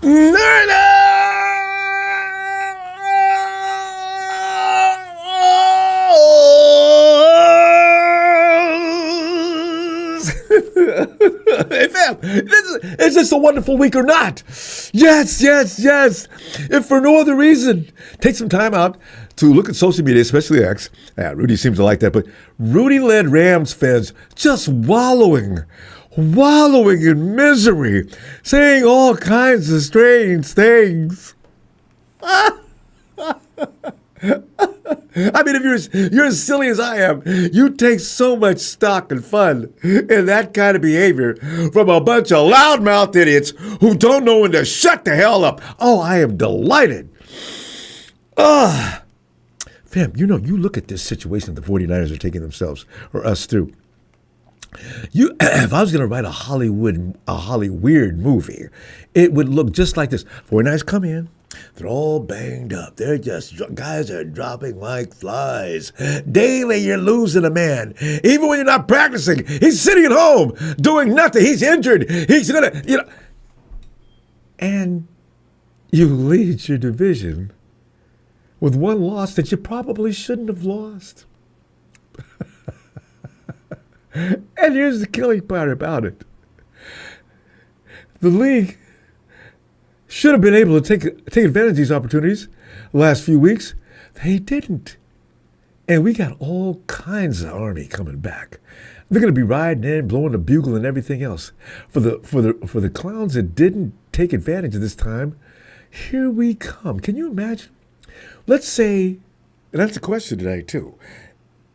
Hey, fam, is this a wonderful week or not? Yes. If for no other reason, take some time out to look at social media, especially X. Yeah, Rudy seems to like that, but Rudy-led Rams fans just wallowing in misery, saying all kinds of strange things. I mean, if you're as silly as I am, you take so much stock and fun in that kind of behavior from a bunch of loudmouth idiots who don't know when to shut the hell up. Oh, I am delighted. Fam, you look at this situation the 49ers are taking themselves or us through. If I was going to write a Hollyweird movie, it would look just like this. 49ers come in. They're all banged up. Guys are dropping like flies. Daily, you're losing a man. Even when you're not practicing, he's sitting at home doing nothing. He's injured. He's going to, And you lead your division with one loss that you probably shouldn't have lost. And here's the killing part about it. The league should have been able to take advantage of these opportunities the last few weeks. They didn't. And we got all kinds of army coming back. They're going to be riding in, blowing the bugle and everything else. For the clowns that didn't take advantage of this time, here we come. Can you imagine? Let's say, and that's the question today too,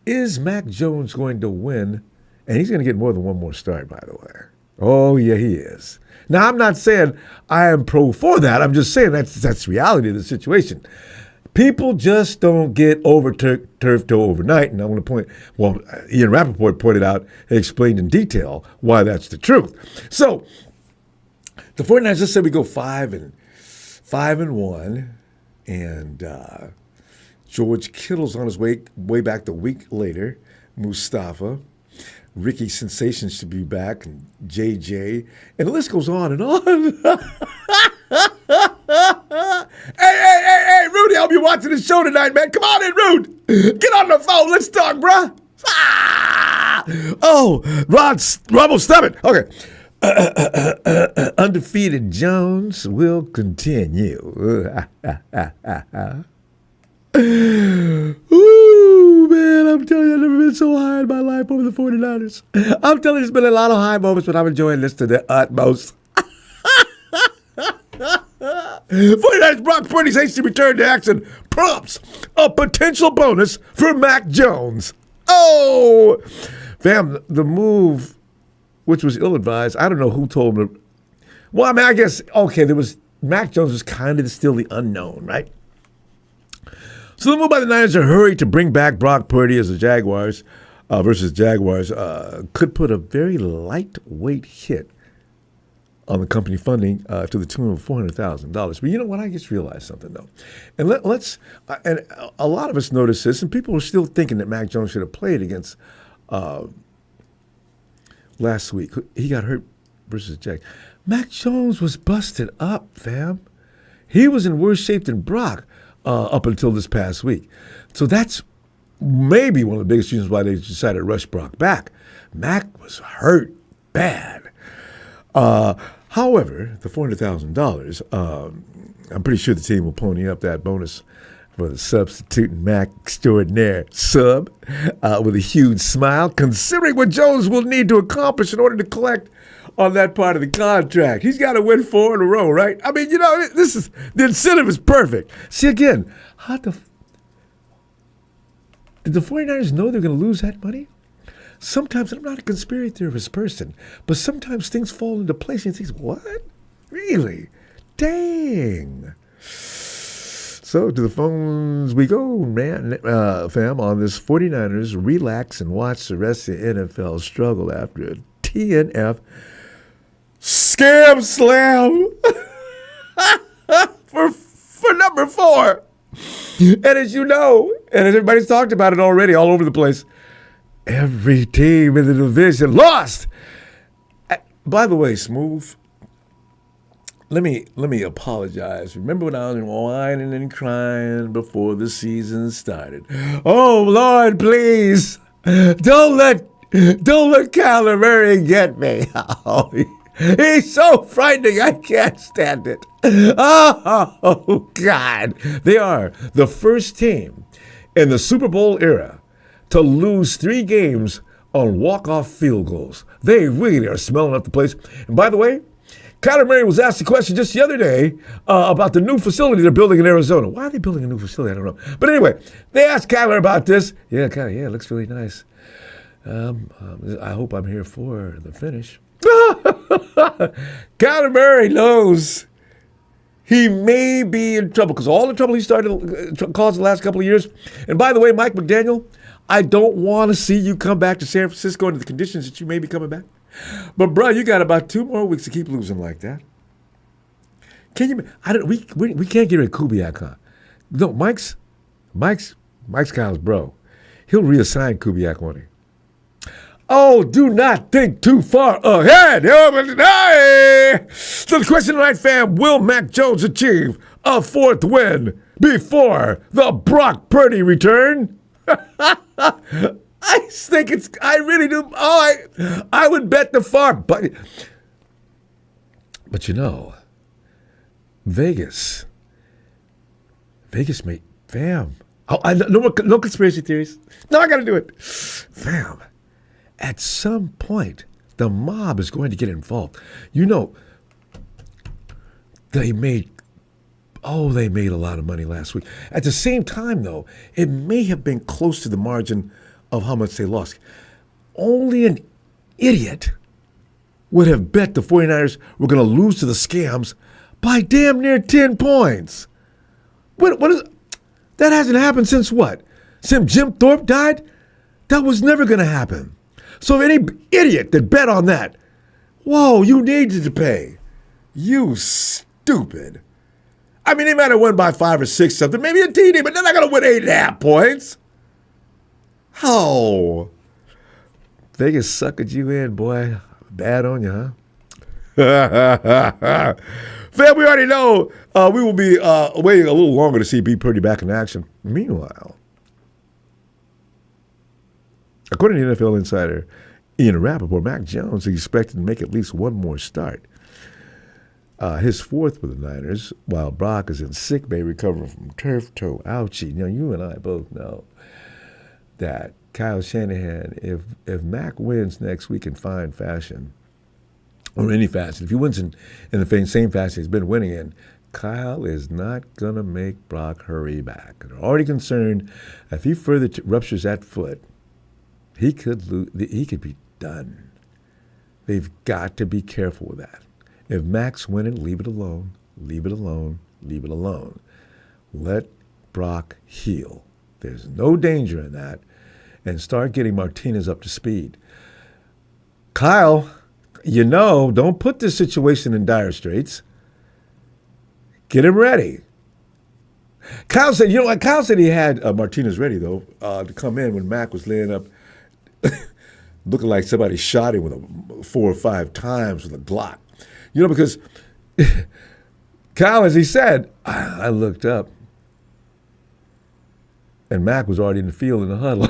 is Mack Jones going to win? And he's going to get more than one more start, by the way. Oh, yeah, he is. Now, I'm not saying I am pro for that. I'm just saying that's reality of the situation. People just don't get turf toe overnight. And I want to Ian Rappaport pointed out, explained in detail why that's the truth. So, the 49ers, let's say we go 5-1, and George Kittle's on his way back the week later. Mustafa. Ricky Sensation should be back, and JJ, and the list goes on and on. Hey, Rudy, I hope you're watching the show tonight, man. Come on in, Rude. Get on the phone. Let's talk, bruh. Oh, Ronbo, stop it. Okay. Undefeated Jones will continue. Ooh, man, I'm telling you, I've never been so high in my life over the 49ers. I'm telling you, there's been a lot of high moments, but I'm enjoying this to the utmost. 49ers Brock Purdy's hasty return to action prompts a potential bonus for Mack Jones. Oh, fam, the move, which was ill-advised, I don't know who told him. Well, I mean, I guess, okay, Mack Jones was kind of still the unknown, right? So the move by the Niners to hurry to bring back Brock Purdy as the Jaguars versus Jaguars could put a very lightweight hit on the company funding to the tune of $400,000. But you know what? I just realized something, though. And let's and a lot of us noticed this, and people were still thinking that Mack Jones should have played against last week. He got hurt versus Jack. Mack Jones was busted up, fam. He was in worse shape than Brock up until this past week. So that's maybe one of the biggest reasons why they decided to rush Brock back. Mack was hurt bad. However, the $400,000, I'm pretty sure the team will pony up that bonus for the substituting Mac extraordinaire sub with a huge smile, considering what Jones will need to accomplish in order to collect on that part of the contract. He's got to win 4 in a row, right? I mean, the incentive is perfect. See, again, did the 49ers know they're going to lose that money? Sometimes, I'm not a conspiracy theorist person, but sometimes things fall into place and you think, what? Really? Dang. So to the phones we go, man, fam, on this 49ers relax and watch the rest of the NFL struggle after a TNF scam slam for number 4. And as you know, and as everybody's talked about it already all over the place, every team in the division lost. By the way, Smooth, let me apologize. Remember when I was whining and crying before the season started? Oh Lord, please don't let Kyler Murray get me. Oh, he's so frightening. I can't stand it. Oh God, they are the first team in the Super Bowl era to lose 3 games on walk-off field goals. They really are smelling up the place. And by the way, Kyler Murray was asked a question just the other day about the new facility they're building in Arizona. Why are they building a new facility? I don't know. But anyway, they asked Kyler about this. Yeah, Kyler, it looks really nice. I hope I'm here for the finish. Kyler Murray knows he may be in trouble because all the trouble he started caused the last couple of years. And by the way, Mike McDaniel, I don't want to see you come back to San Francisco under the conditions that you may be coming back. But bro, you got about 2 more weeks to keep losing like that. Can you? We can't get rid of Kubiak, huh? No, Mike's Kyle's bro. He'll reassign Kubiak, won't he? Oh, do not think too far ahead. So the question tonight, fam, will Mack Jones achieve a 4th win before the Brock Purdy return? I really do. Oh, I would bet the farm. But you know, Vegas may, fam. Oh, no conspiracy theories. No, I got to do it. Fam, at some point, the mob is going to get involved. You know, they made a lot of money last week. At the same time, though, it may have been close to the margin of how much they lost. Only an idiot would have bet the 49ers were going to lose to the Scams by damn near 10 points. What is that? Hasn't happened since what? Since Jim Thorpe died? That was never going to happen. So if any idiot that bet on that, whoa, you needed to pay. You stupid. I mean, they might have won by 5 or 6 something, maybe a TD, but they're not going to win 8.5 points. Oh, Vegas suckered you in, boy. Bad on you, huh? Fam, we already know we will be waiting a little longer to see B. Purdy back in action. Meanwhile, according to NFL insider Ian Rappaport, Mack Jones is expected to make at least one more start. His 4th with the Niners, while Brock is in sick bay recovering from turf toe. Ouchie. Now, you and I both know that Kyle Shanahan, if Mack wins next week in fine fashion, or any fashion, if he wins in the same fashion he's been winning in, Kyle is not going to make Brock hurry back. They're already concerned if he further ruptures that foot, he could be done. They've got to be careful with that. If Mack's winning, leave it alone, leave it alone, leave it alone. Let Brock heal. There's no danger in that. And start getting Martinez up to speed. Kyle, don't put this situation in dire straits. Get him ready. Kyle said, he had Martinez ready, though, to come in when Mack was laying up, looking like somebody shot him with 4 or 5 times with a Glock. Because Kyle, as he said, I looked up, and Mack was already in the field in the huddle.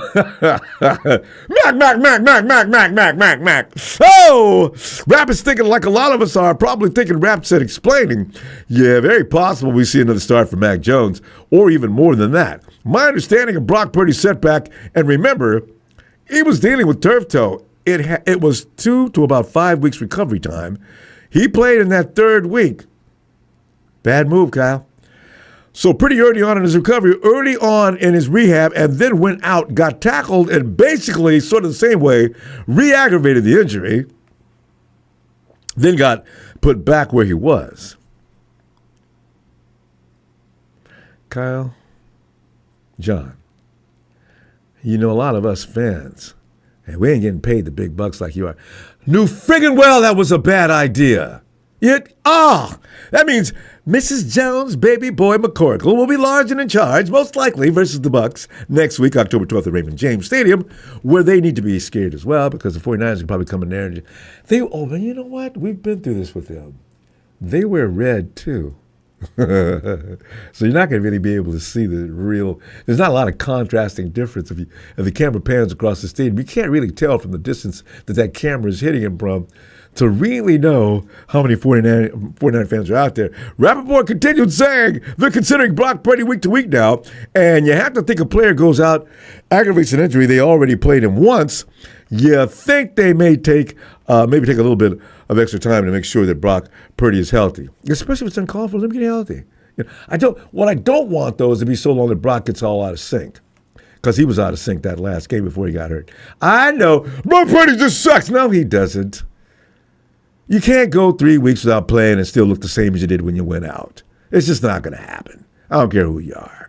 Mack. Oh, Rap is thinking like a lot of us are, probably thinking Rap said explaining. Yeah, very possible we see another start from Mack Jones, or even more than that. My understanding of Brock Purdy's setback, and remember, he was dealing with turf toe. It was 2 to about 5 weeks recovery time. He played in that 3rd week. Bad move, Kyle. So pretty early on in his recovery, early on in his rehab, and then went out, got tackled, and basically, sort of the same way, re-aggravated the injury, then got put back where he was. Kyle, John, a lot of us fans, and we ain't getting paid the big bucks like you are, knew friggin' well that was a bad idea. That means Mrs. Jones' baby boy McCorkle will be large and in charge, most likely versus the Bucs next week, October 12th at Raymond James Stadium, where they need to be scared as well because the 49ers are probably coming there. But you know what? We've been through this with them. they wear red too. So you're not going to really be able to see the real. There's not a lot of contrasting difference if the camera pans across the stadium. You can't really tell from the distance that camera is hitting him from to really know how many 49 fans are out there. Rappaport continued saying they're considering Brock Purdy week to week now, and you have to think a player goes out, aggravates an injury. They already played him once. You think they may take a little bit of extra time to make sure that Brock Purdy is healthy, especially if it's uncalled for him to get healthy. What I don't want, though, is to be so long that Brock gets all out of sync, because he was out of sync that last game before he got hurt. I know, Brock Purdy just sucks. No, he doesn't. You can't go 3 weeks without playing and still look the same as you did when you went out. It's just not going to happen. I don't care who you are.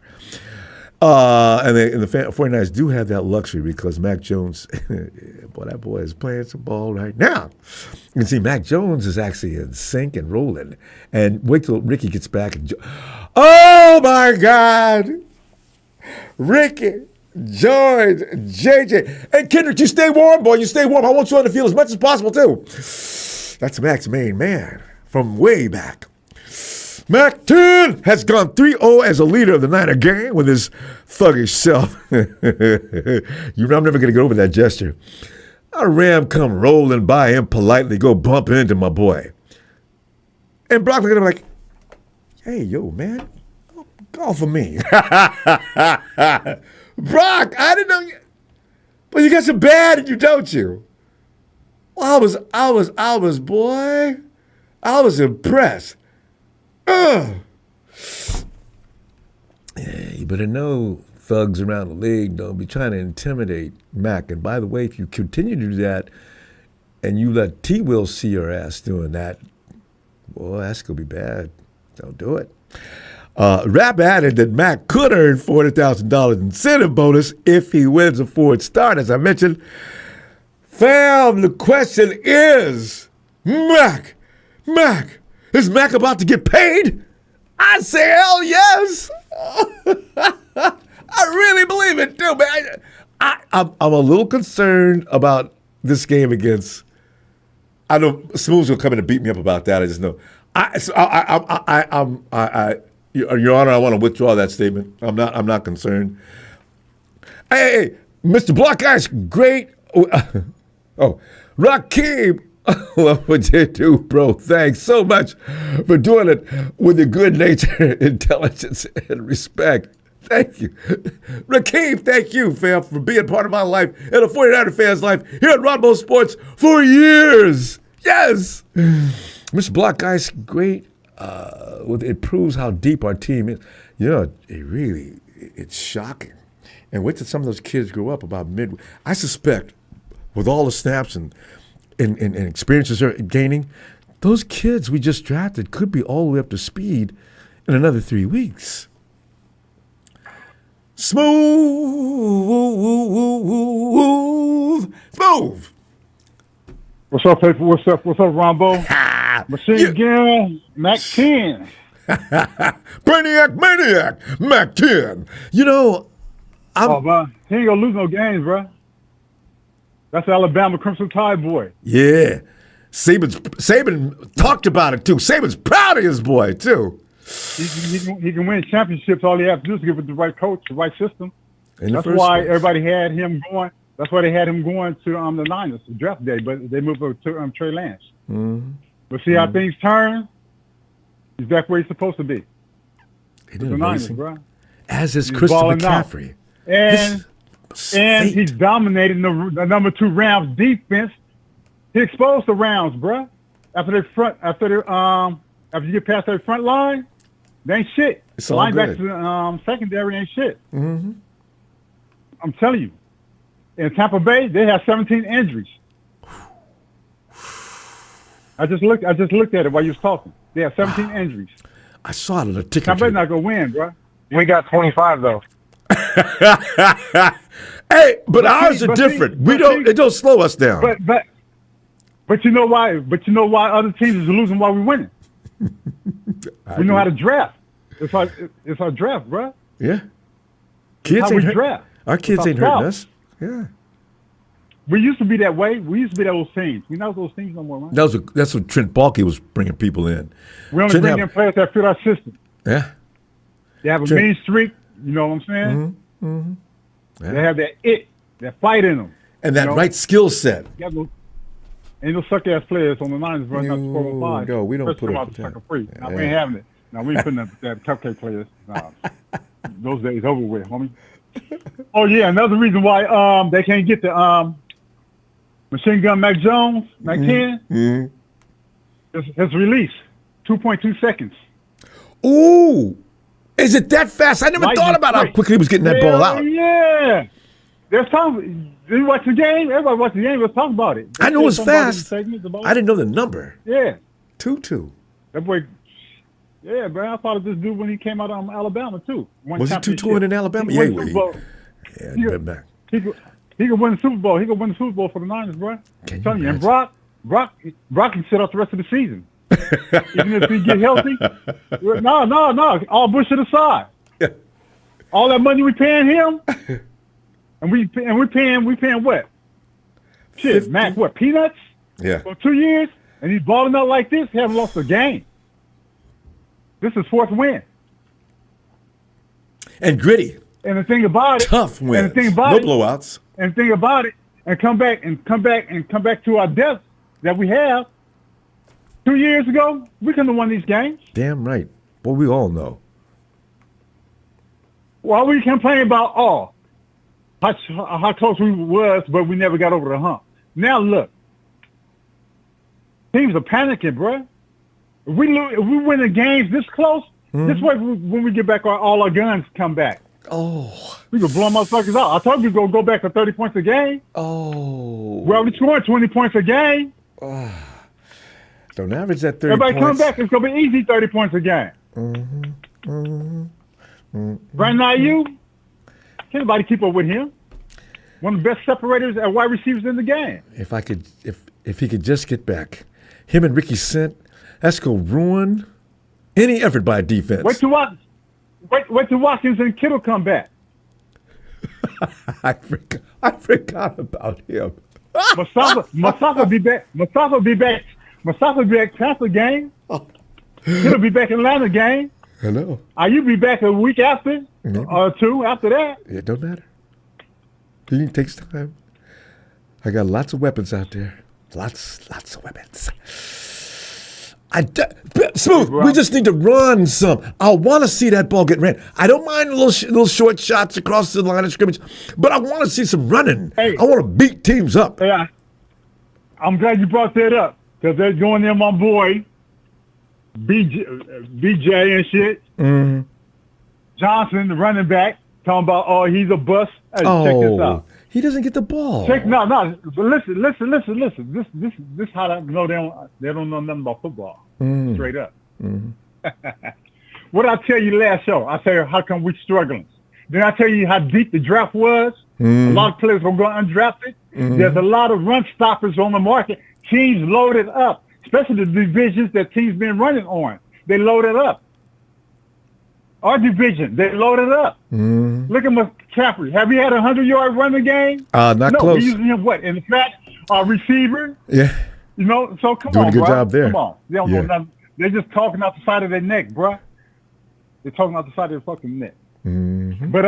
And the 49ers do have that luxury because Mack Jones, boy, that boy is playing some ball right now. You can see Mack Jones is actually in sync and rolling. And wait till Ricky gets back. Oh, my God. Ricky, George, JJ. Hey, Kendrick, you stay warm, boy. You stay warm. I want you on the field as much as possible, too. That's Mac's main man from way back. Mack 10 has gone 3-0 as a leader of the Niner gang with his thuggish self. I'm never going to get over that gesture. A ram come rolling by him politely, go bump into my boy. And Brock looked at him like, hey, yo, man, go off of me. Brock, I didn't know you. But you got some bad in you, don't you? Well, I was impressed. Yeah, you better know thugs around the league don't be trying to intimidate Mac. And by the way, if you continue to do that and you let T-Will see your ass doing that, boy, that's going to be bad. Don't do it. Rap added that Mac could earn $40,000 incentive bonus if he wins a Ford start, as I mentioned. Fam, the question is, Mac, is Mac about to get paid? I say hell yes. I really believe it too, man. I'm a little concerned about this game against. I know Smooth's gonna come in and beat me up about that. I just know. Your Honor, I want to withdraw that statement. I'm not concerned. Hey, Mr. Block Ice, great. Rakeem. Love what you do, bro. Thanks so much for doing it with your good nature, intelligence, and respect. Thank you. Rakeem, thank you, fam, for being part of my life and a 49er fan's life here at Ronbo Sports for years. Yes. Mr. Block Ice, great. It proves how deep our team is. It's shocking. And wait till some of those kids grow up about midway. I suspect with all the snaps and experiences they're gaining, those kids we just drafted could be all the way up to speed in another 3 weeks. Smooth. What's up, people? What's up, Ronbo? Machine Gun, Mack 10. Maniac, Mack 10. He ain't gonna lose no games, bro. That's Alabama Crimson Tide boy. Yeah. Saban talked about it, too. Saban's proud of his boy, too. He can win championships. All he has to do is give it the right coach, the right system. That's why everybody had him going. That's why they had him going to the Niners draft day, but they moved over to Trey Lance. Mm-hmm. But see how things turn? He's back where he's supposed to be. The Niners, bro. As is Christopher McCaffrey. And he's dominating the number 2 Rams defense. He exposed the Rams, bro. After you get past their front line, they ain't shit. It's the all linebackers good. Secondary ain't shit. Mm-hmm. I'm telling you. In Tampa Bay, they have 17 injuries. I just looked at it while you was talking. They have 17 injuries. I saw it on the ticket. Tampa Bay's not gonna win, bro. We got 25 though. Hey, but ours are different. It don't slow us down. But you know why? But you know why other teams is losing while we're winning? We know how to draft. It's our draft, bro. Yeah. Kids ain't draft. Our kids ain't hurting us. Yeah. We used to be that way. We used to be those teams. We're not those teams no more, man. That's what Trent Baalke was bringing people in. We only bring in players that fit our system. Yeah. They have a mean streak. You know what I'm saying? Yeah. They have that fight in them. And that right skill set. Ain't no suck-ass players on the Niners running up to 4-5. No, we don't put up with that. Free. Now, we ain't having it. Now, we ain't putting up that cupcake players. Nah. Those days over with, homie. Oh, yeah, another reason why they can't get the machine gun Mack Jones, Mack 10, his release, 2.2 seconds. Ooh. Is it that fast? I never thought about how quickly he was getting that ball out. Yeah. There's time. Did you watch the game? Everybody watched the game. Let's talk about it. I know it's fast. I didn't know the number. Yeah. 2-2. That boy. Yeah, bro. I thought of this dude when he came out of Alabama, too. Was he 2-2 in Alabama? Yeah, he went back. He could win the Super Bowl. He could win the Super Bowl for the Niners, bro. I'm telling you. And Brock can sit out the rest of the season. Even if he get healthy. No. All bullshit aside. All that money we paying him. And we paying what? Shit, 50? Mac, what, peanuts? Yeah. For 2 years, and he's balling out like this, haven't lost a game. This is fourth win. And gritty. And the thing about it, tough wins. And the thing about no blowouts. And the thing about it, and come back to our depth that we have. 2 years ago, we couldn't have won these games. Damn right. Well, we all know. Why we complaining about how close we was, but we never got over the hump. Now look, teams are panicking, bro. If we win the games this close, this way when we get back, all our guns come back. Oh, we can blow motherfuckers out. I told you go back to 30 points a game. Oh, we're already scoring 20 points a game. Don't average that 30 Everybody points. come back. It's gonna be easy 30 points a game. Right now, can't nobody keep up with him. One of the best separators at wide receivers in the game. If he could just get back, him and Ricky Sent, that's gonna ruin any effort by a defense. Wait till Watkins and Kittle come back. I forgot about him. Mustafa be back. Mustafa be back Tampa game. He'll be back in Atlanta game. I know. You be back a week after or two after that. It don't matter. It takes time. I got lots of weapons out there. Lots of weapons. Smooth. We just need to run some. I want to see that ball get ran. I don't mind little short shots across the line of scrimmage, but I want to see some running. Hey, I want to beat teams up. Yeah, I'm glad you brought that up because they're going in my boy BJ and shit. Mm-hmm. Johnson, the running back, talking about he's a bust. Hey, check this out. He doesn't get the ball. No. But listen. This how I know they don't know nothing about football. Straight up. What I tell you last show? I tell you how come we struggling. Then I tell you how deep the draft was. A lot of players will go undrafted. There's a lot of run stoppers on the market. Teams loaded up, especially the divisions that teams been running on. They loaded up. Our division, they loaded up. Look at McCaffrey. Have you had a 100-yard running game? Not close. We're using him in the flat receiver. Yeah. So come Doing on, a good bro. job there. Come on. They don't know nothing. They're just talking out the side of their neck, bro. They're talking out the side of their fucking neck. But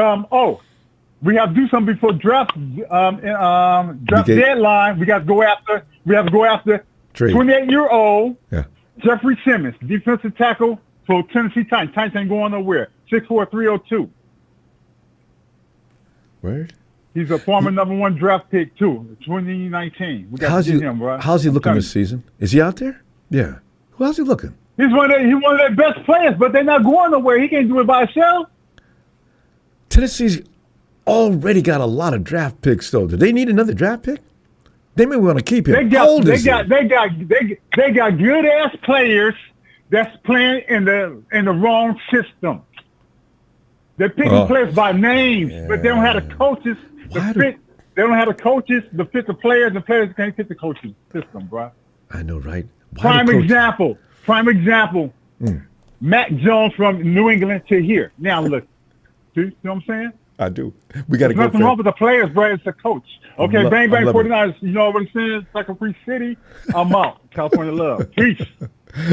we have to do something before draft deadline. We have to go after 28-year-old Jeffrey Simmons, defensive tackle for Tennessee Titans. Titans ain't going nowhere. 6'4", 302. Word? He's a former number one draft pick, too, 2019. We got to get him, bro. How's he looking this season? Is he out there? Yeah. How's he looking? He's one of their best players, but they're not going nowhere. He can't do it by himself. Tennessee's already got a lot of draft picks, though. Do they need another draft pick? They may want to keep him. They got good ass players that's playing in the wrong system. They're picking players by names, but they don't have the coaches to fit. They don't have the coaches to fit the players. The players can't fit the coaching system, bro. I know, right? Prime example. Mack Jones from New England to here. Now look, see what I'm saying? I do. We got to There's go. nothing wrong with the players, bro. It's the coach. Okay, bang, bang, loving 49ers. You know what I'm saying? It's like a free city. I'm out. California love. Peace.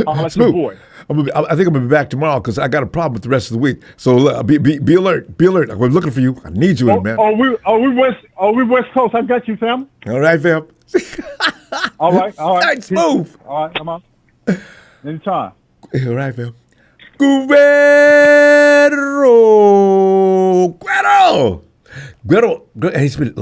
I'll let Smooth. you boy. I think I'm going to be back tomorrow because I got a problem with the rest of the week. So be alert. Be alert. We're looking for you. I need you in, man. We West Coast. I got you, fam. All right, fam. All right. All right, Smooth. All right, I'm out. Anytime. All right, fam. Guerrero, Guerrero's been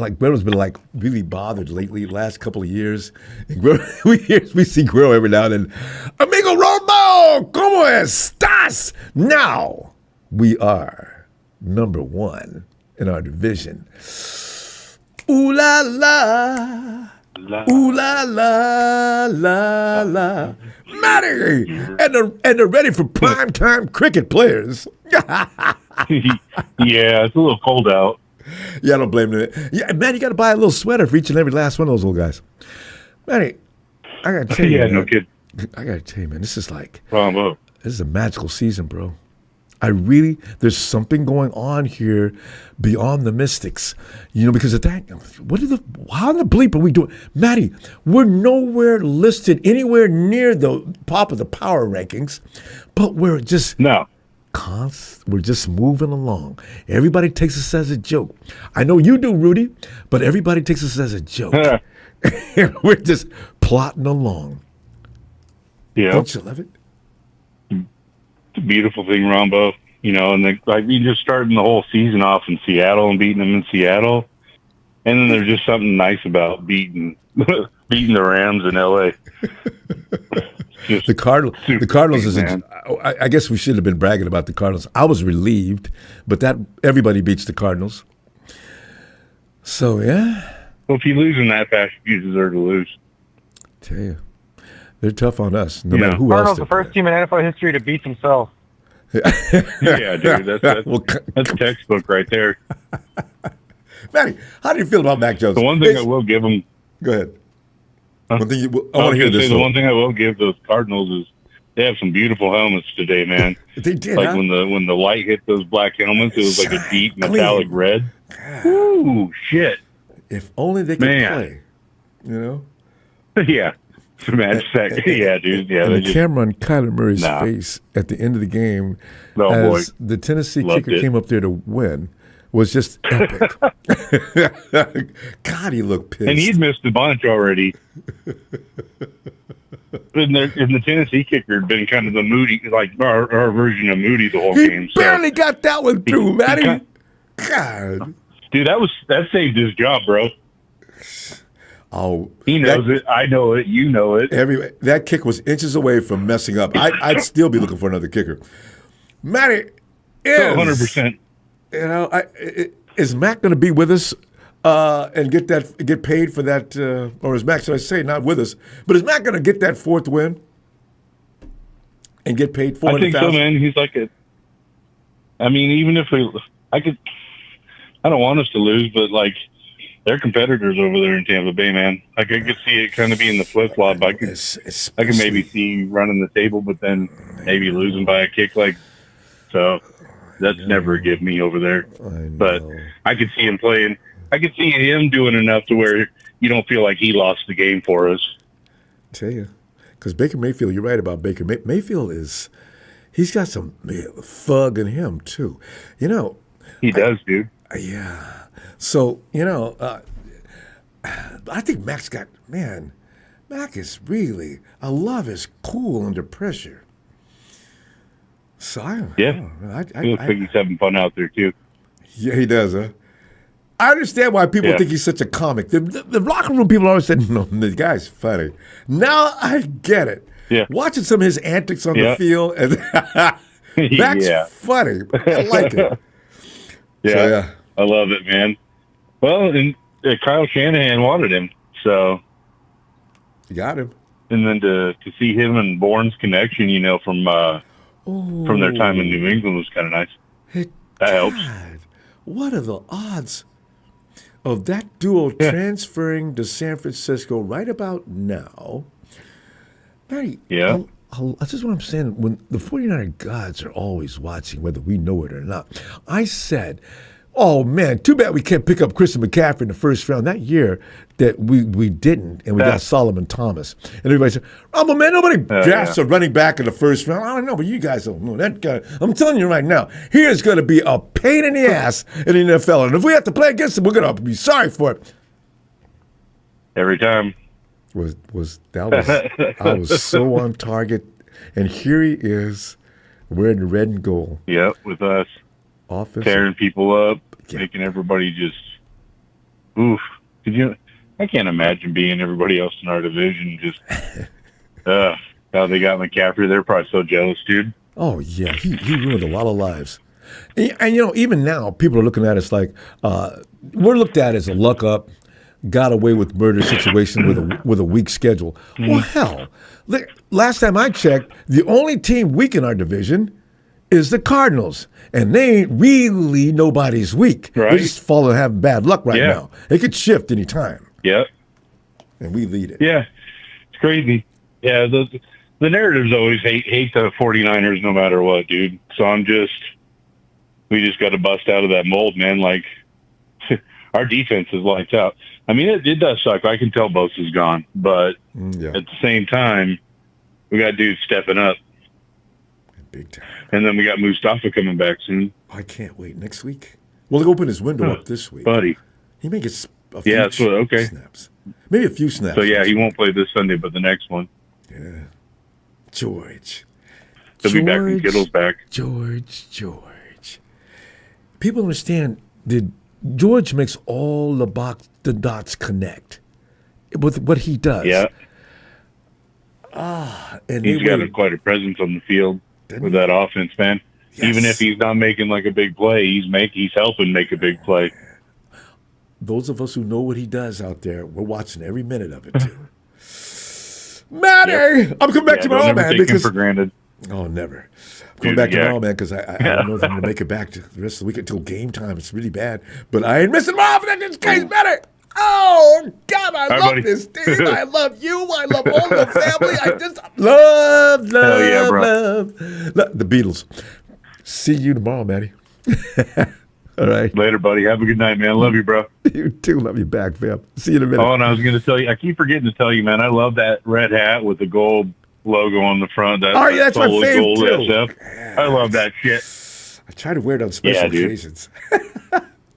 like really bothered lately, last couple of years. And we see Guerrero every now and then. Amigo Ronbo, ¿cómo estás? Now we are number 1 in our division. Ooh la la. Ooh la la la la. Matty! And they're ready for primetime cricket players. Yeah, it's a little cold out. Yeah, I don't blame them. Yeah, man, you got to buy a little sweater for each and every last one of those little guys. Manny, I got to tell you, Yeah, man, no kid. I got to tell you, man, this is like, Ronbo. this is a magical season, bro. There's something going on here beyond the mystics, because of that. How in the bleep are we doing? Matty, we're nowhere listed anywhere near the top of the power rankings, but we're just we're just moving along. Everybody takes us as a joke. I know you do, Rudy, but everybody takes us as a joke. We're just plotting along. Yeah. Don't you love it? It's a beautiful thing, Ronbo. And you just starting the whole season off in Seattle and beating them in Seattle. And then there's just something nice about beating the Rams in LA. The Cardinals is. I guess we should have been bragging about the Cardinals. I was relieved, but that everybody beats the Cardinals. So yeah. Well, if you lose in that fashion, you deserve to lose. Tell you, they're tough on us. No matter who Cardinals else. The first team in NFL history to beat themselves. Yeah, dude, that's textbook right there. Matty, how do you feel about Mack Jones? The one thing I will give them. Go ahead. Huh? I want to hear this. The one thing I will give those Cardinals is they have some beautiful helmets today, man. They did. Like when the light hit those black helmets, it was like a deep metallic red. Ooh, shit! If only they could play. Yeah. Match that. Yeah, dude. Yeah. And the camera on Kyler Murray's face at the end of the game, as the Tennessee kicker came up there to win, was just epic. God, he looked pissed. And he'd missed a bunch already. And the Tennessee kicker had been kind of the Moody, like our version of Moody the whole game. He barely got that one through, Matty. God. Dude, that saved his job, bro. Oh, he knows it. I know it. You know it. That kick was inches away from messing up. I'd still be looking for another kicker. Matty is 100%. Is Mac going to be with us and get paid for that? Or is Mac? Should I say not with us? But is Mac going to get that 4th win and get paid $400,000? I think so, man. He's like even if I don't want us to lose, but like. They're competitors over there in Tampa Bay, man. I could see it kind of being the flip flop. I could maybe see running the table, but then maybe losing by a kick. So that's never a give me over there. But I could see him playing. I could see him doing enough to where you don't feel like he lost the game for us. I tell you, because Baker Mayfield, you're right about Baker. Mayfield he's got some thug in him too. He does, dude. Yeah. So, I think Mac is really, I love his cool under pressure. So, I looks like he's having fun out there, too. Yeah, he does, huh? I understand why people think he's such a comic. The locker room people always said, no, the guy's funny. Now I get it. Yeah. Watching some of his antics on the field, and Mac's funny. I like it. Yeah. So, I love it, man. Well, and Kyle Shanahan wanted him, so you got him. And then to see him and Bourne's connection, from their time in New England was kind of nice. That helps. What are the odds of that duo transferring to San Francisco right about now? Matty, that's just what I'm saying. When the 49er gods are always watching, whether we know it or not. I said, Oh, man, too bad we can't pick up Christian McCaffrey in the first round. That year that we didn't, and we got Solomon Thomas. And everybody said, oh, man, nobody drafts a running back in the first round. I don't know, but you guys don't know. That guy, I'm telling you right now, he is going to be a pain in the ass in the NFL. And if we have to play against him, we're going to be sorry for it. Every time. I was so on target. And here he is wearing the red and gold. Yep, with us. Offensive. Tearing people up, making everybody just, oof. I can't imagine being everybody else in our division. Just, how they got McCaffrey. They're probably so jealous, dude. Oh, yeah. He ruined a lot of lives. And, even now, people are looking at us like, we're looked at as a luck up, got away with murder situation with a weak schedule. Well, hell, last time I checked, the only team weak in our division is the Cardinals, and they ain't really nobody's weak. Right. They're just falling having bad luck right now. It could shift any time. Yep. And we lead it. Yeah, it's crazy. Yeah, the narratives always hate the 49ers no matter what, dude. So we just got to bust out of that mold, man. Like, our defense is lights out. I mean, it does suck. I can tell Bosa's gone, but at the same time, we got dudes stepping up. Big time. And then we got Mustafa coming back soon. I can't wait. Next week? Well, he'll open his window up this week. Buddy. He may get a few snaps. Maybe a few snaps. So, yeah, he won't play this Sunday, but the next one. Yeah. George. He'll be back when Kittle's back. George. People understand that George makes all the dots connect with what he does. Yeah. And he's got quite a presence on the field with that offense, man. Yes. Even if he's not making like a big play, he's helping make a big play. Those of us who know what he does out there, we're watching every minute of it too. Matty, I'm coming back tomorrow, man. Take him for granted. Oh, never. I'm coming back tomorrow, man, because I don't know if I'm going to make it back to the rest of the week until game time. It's really bad, but I ain't missing tomorrow for that case, Matty. Oh, God, I love this team. I love you. I love all the family. I just love the Beatles. See you tomorrow, Matty. All right. Later, buddy. Have a good night, man. Love you, bro. You too. Love you back, fam. See you in a minute. Oh, and I was going to tell you, I keep forgetting to tell you, man, I love that red hat with the gold logo on the front. That's my favorite, too. SF. I love that shit. I try to wear it on special occasions.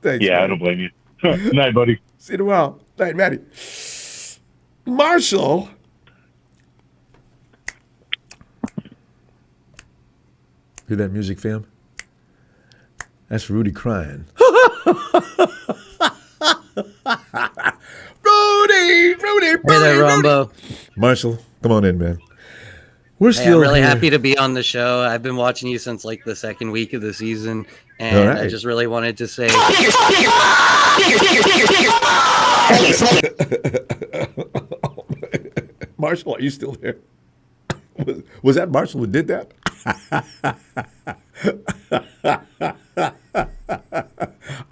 Thanks, I don't blame you. Good night, buddy. See you tomorrow. Night, Matty. Marshall. Hear that music, fam? That's Rudy crying. Rudy. Hey there, Ronbo. Marshall, come on in, man. I'm really happy to be on the show. I've been watching you since like the second week of the season, and I just really wanted to say. Marshall, are you still there? Was that Marshall who did that?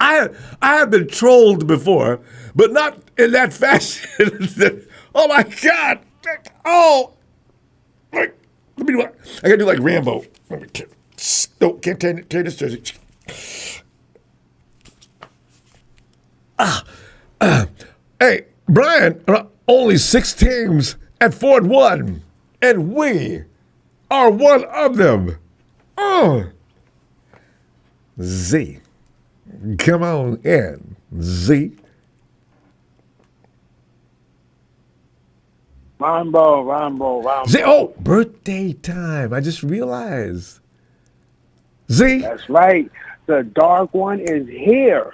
I have been trolled before, but not in that fashion. Oh my God! Oh, let me do. I gotta do like Rambo. No, can't tear this jersey. Hey, Brian, only 6 teams at 4-1, and we are one of them. Z. Come on in, Z. Ronbo. Z. Oh, birthday time. I just realized. Z. That's right. The dark one is here.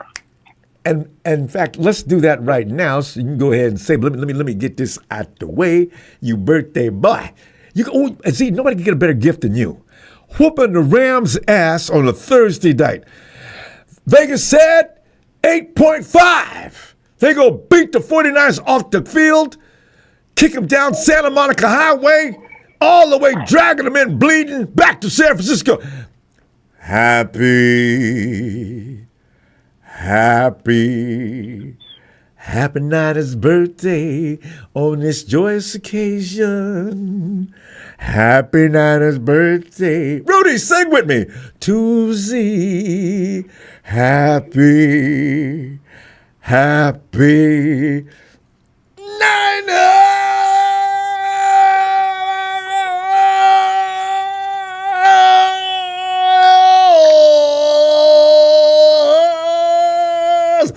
And in fact, let's do that right now. So you can go ahead and say, let me get this out the way. You birthday boy. See, nobody can get a better gift than you. Whooping the Rams' ass on a Thursday night. Vegas said 8.5. They go beat the 49ers off the field, kick them down Santa Monica Highway, all the way dragging them in bleeding back to San Francisco. Happy Happy Nina's birthday on this joyous occasion. Happy Nina's birthday. Rudy, sing with me. To Z. Happy Nina.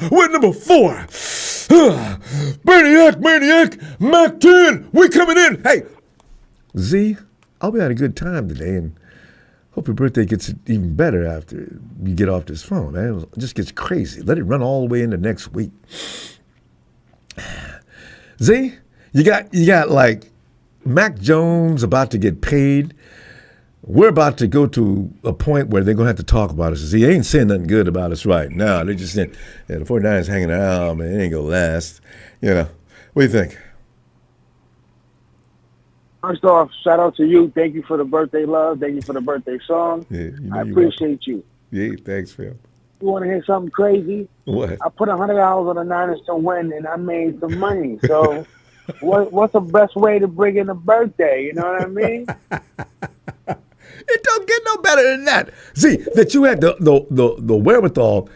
With number 4. Maniac, Mac 10, we coming in. Hey, Z, I'll be having a good time today, and hope your birthday gets even better after you get off this phone, man. It just gets crazy. Let it run all the way into next week. Z, you got like Mack Jones about to get paid. We're about to go to a point where they're going to have to talk about us. They ain't saying nothing good about us right now. They're just saying, the 49ers hanging around, man, it ain't going to last. You know, what do you think? First off, shout out to you. Thank you for the birthday love. Thank you for the birthday song. Yeah, I appreciate you. Yeah, thanks, Phil. You want to hear something crazy? What? I put $100 on the Niners to win, and I made some money. So what's the best way to bring in a birthday? You know what I mean? It don't get no better than that. See, that you had the wherewithal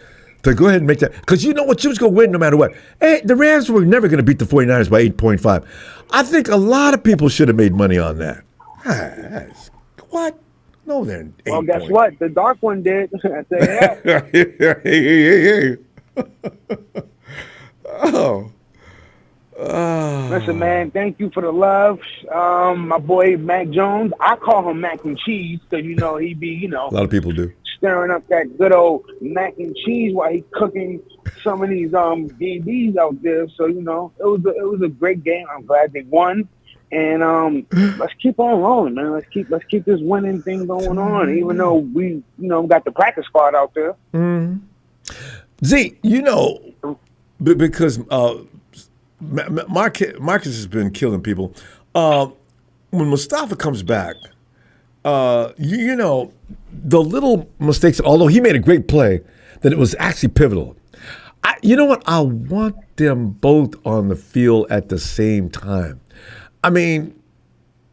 to go ahead and make that. Because you know what? You was going to win no matter what. Hey, the Rams were never going to beat the 49ers by 8.5. I think a lot of people should have made money on that. What? No, they're 8. Well, guess what? The dark one did. I say that. Hey. Oh. Listen, man, thank you for the love. My boy Mack Jones, I call him mac and cheese because, you know, he be, a lot of people do. Stirring up that good old mac and cheese while he cooking some of these DBs out there. So, you know, it was a great game. I'm glad they won. And let's keep on rolling, man. Let's keep this winning thing going on, even though we, got the practice squad out there. Mm-hmm. Z, because Marcus has been killing people. When Mustafa comes back, the little mistakes, although he made a great play, that it was actually pivotal. You know what? I want them both on the field at the same time. I mean,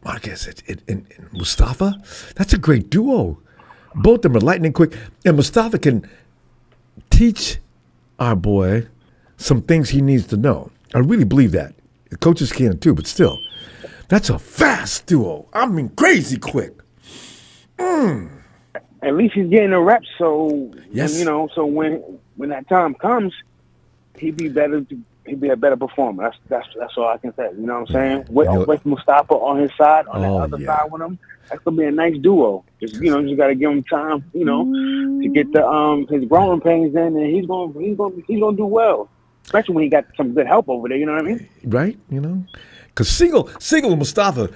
Marcus and Mustafa, that's a great duo. Both of them are lightning quick. And Mustafa can teach our boy some things he needs to know. I really believe that. The coaches can too, but still, that's a fast duo. I mean, crazy quick. At least he's getting the reps, so yes. So when that time comes, he'd be a better performer. That's all I can say. You know what I'm saying? With Mustafa on his side, on the other side with him, that's gonna be a nice duo. Just just gotta give him time, to get the his growing pains in, and he's gonna do well. Especially when he got some good help over there, you know what I mean? Right, because Siegel and Mustafa,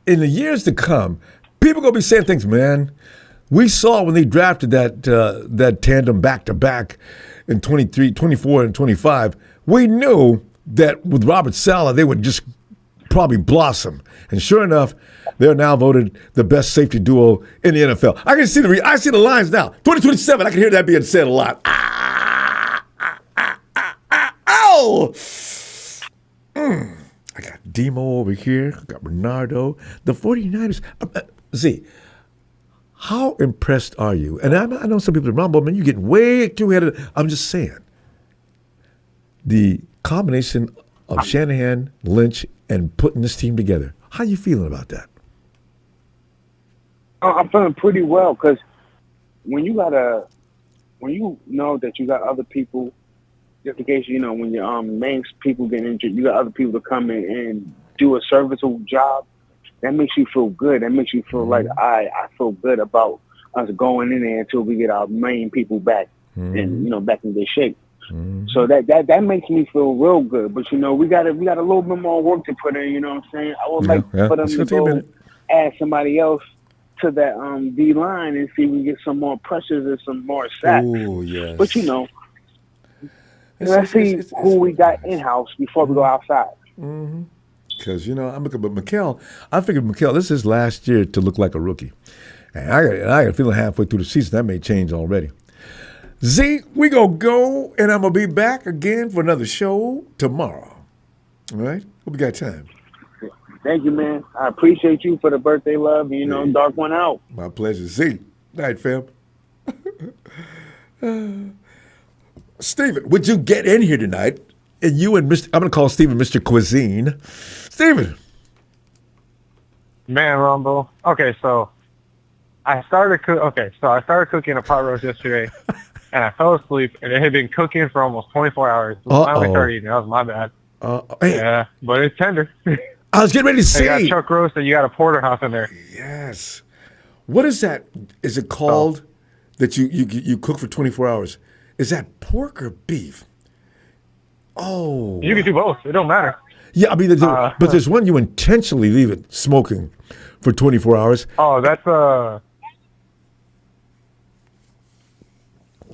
in the years to come, people gonna be saying things, man. We saw when they drafted that tandem back to back in 23, 24, and 25. We knew that with Robert Saleh, they would just probably blossom. And sure enough, they're now voted the best safety duo in the NFL. I can see I see the lines now. 2027, I can hear that being said a lot. I got Demo over here. I got Bernardo. The 49ers. Z, how impressed are you? And I know some people are Ronbo, man, you're getting way too ahead. I'm just saying. The combination of Shanahan, Lynch, and putting this team together. How you feeling about that? I'm feeling pretty well because when you know that you got other people, just in case, when your main people get injured, you got other people to come in and do a serviceable job. That makes you feel good. That makes you feel like I feel good about us going in there until we get our main people back and back in their shape. Mm-hmm. So that makes me feel real good. But we got a little bit more work to put in. You know what I'm saying? I would like for them to go add somebody else to that D line and see if we get some more pressures and some more sacks. Oh yes. But let's see who we got in house before we go outside. Because I'm looking at McKell. I figured McKell, this is his last year to look like a rookie, and I got a feeling halfway through the season that may change already. Z, we gonna go, and I'm gonna be back again for another show tomorrow. All right? Hope you got time. Thank you, man. I appreciate you for the birthday love. You know, dark one out. My pleasure. Z. Night, fam. Steven, would you get in here tonight? And you and Mr. I'm going to call Steven Mr. Cuisine. Steven. Man, Ronbo. Okay, so I started cooking a pot roast yesterday, and I fell asleep, and it had been cooking for almost 24 hours. Finally started eating. That was my bad. Hey. Yeah, but it's tender. I was getting ready to say. You got chuck roast, and you got a porterhouse in there. Yes. What is that? Is it called that you cook for 24 hours? Is that pork or beef? Oh. You can do both. It don't matter. Yeah, I mean, but there's one you intentionally leave it smoking for 24 hours. Oh, that's I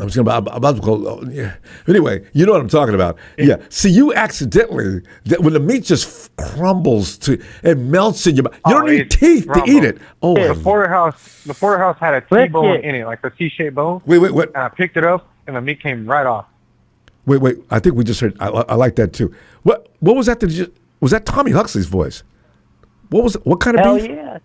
was about to call. Yeah. Anyway, you know what I'm talking about. Yeah. See, you accidentally when the meat just crumbles it melts in your mouth. You don't need teeth to eat it. Oh, the porterhouse had a T-bone in it, like the T-shaped bone. Wait, what? And I picked it up, and the meat came right off. Wait. I think we just heard. I like that too. What was that? Was that Tommy Huxley's voice? What kind of beef? Hell yeah.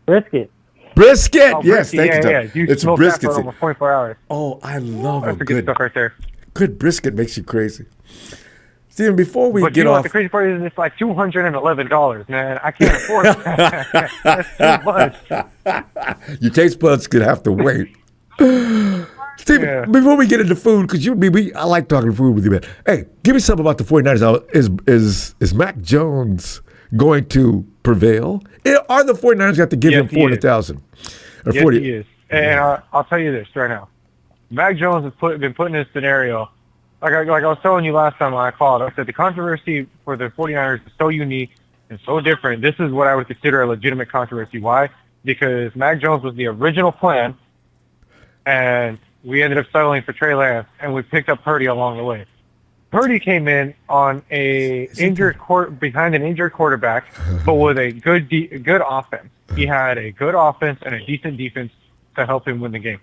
Brisket. Brisket. Oh, Yes, thank you, Tom. Yeah. You it's smoked brisket. that for almost 24 hours. Oh, I love That's a good stuff right there. Good brisket makes you crazy. Steven, before we get off, the crazy part is it's like $211, man. I can't afford that. That's too much. your taste buds could have to wait. Steven, before we get into food, because I like talking food with you, man. Hey, give me something about the 49ers. Now, is Mack Jones going to prevail? Are the 49ers going to have to give him 400,000? Yes, 40? He is. And I'll tell you this right now. Mack Jones has been put in this scenario. Like I was telling you last time when I called, I said the controversy for the 49ers is so unique and so different. This is what I would consider a legitimate controversy. Why? Because Mack Jones was the original plan, and we ended up settling for Trey Lance, and we picked up Purdy along the way. Purdy came in on behind an injured quarterback, but with a good offense. He had a good offense and a decent defense to help him win the game.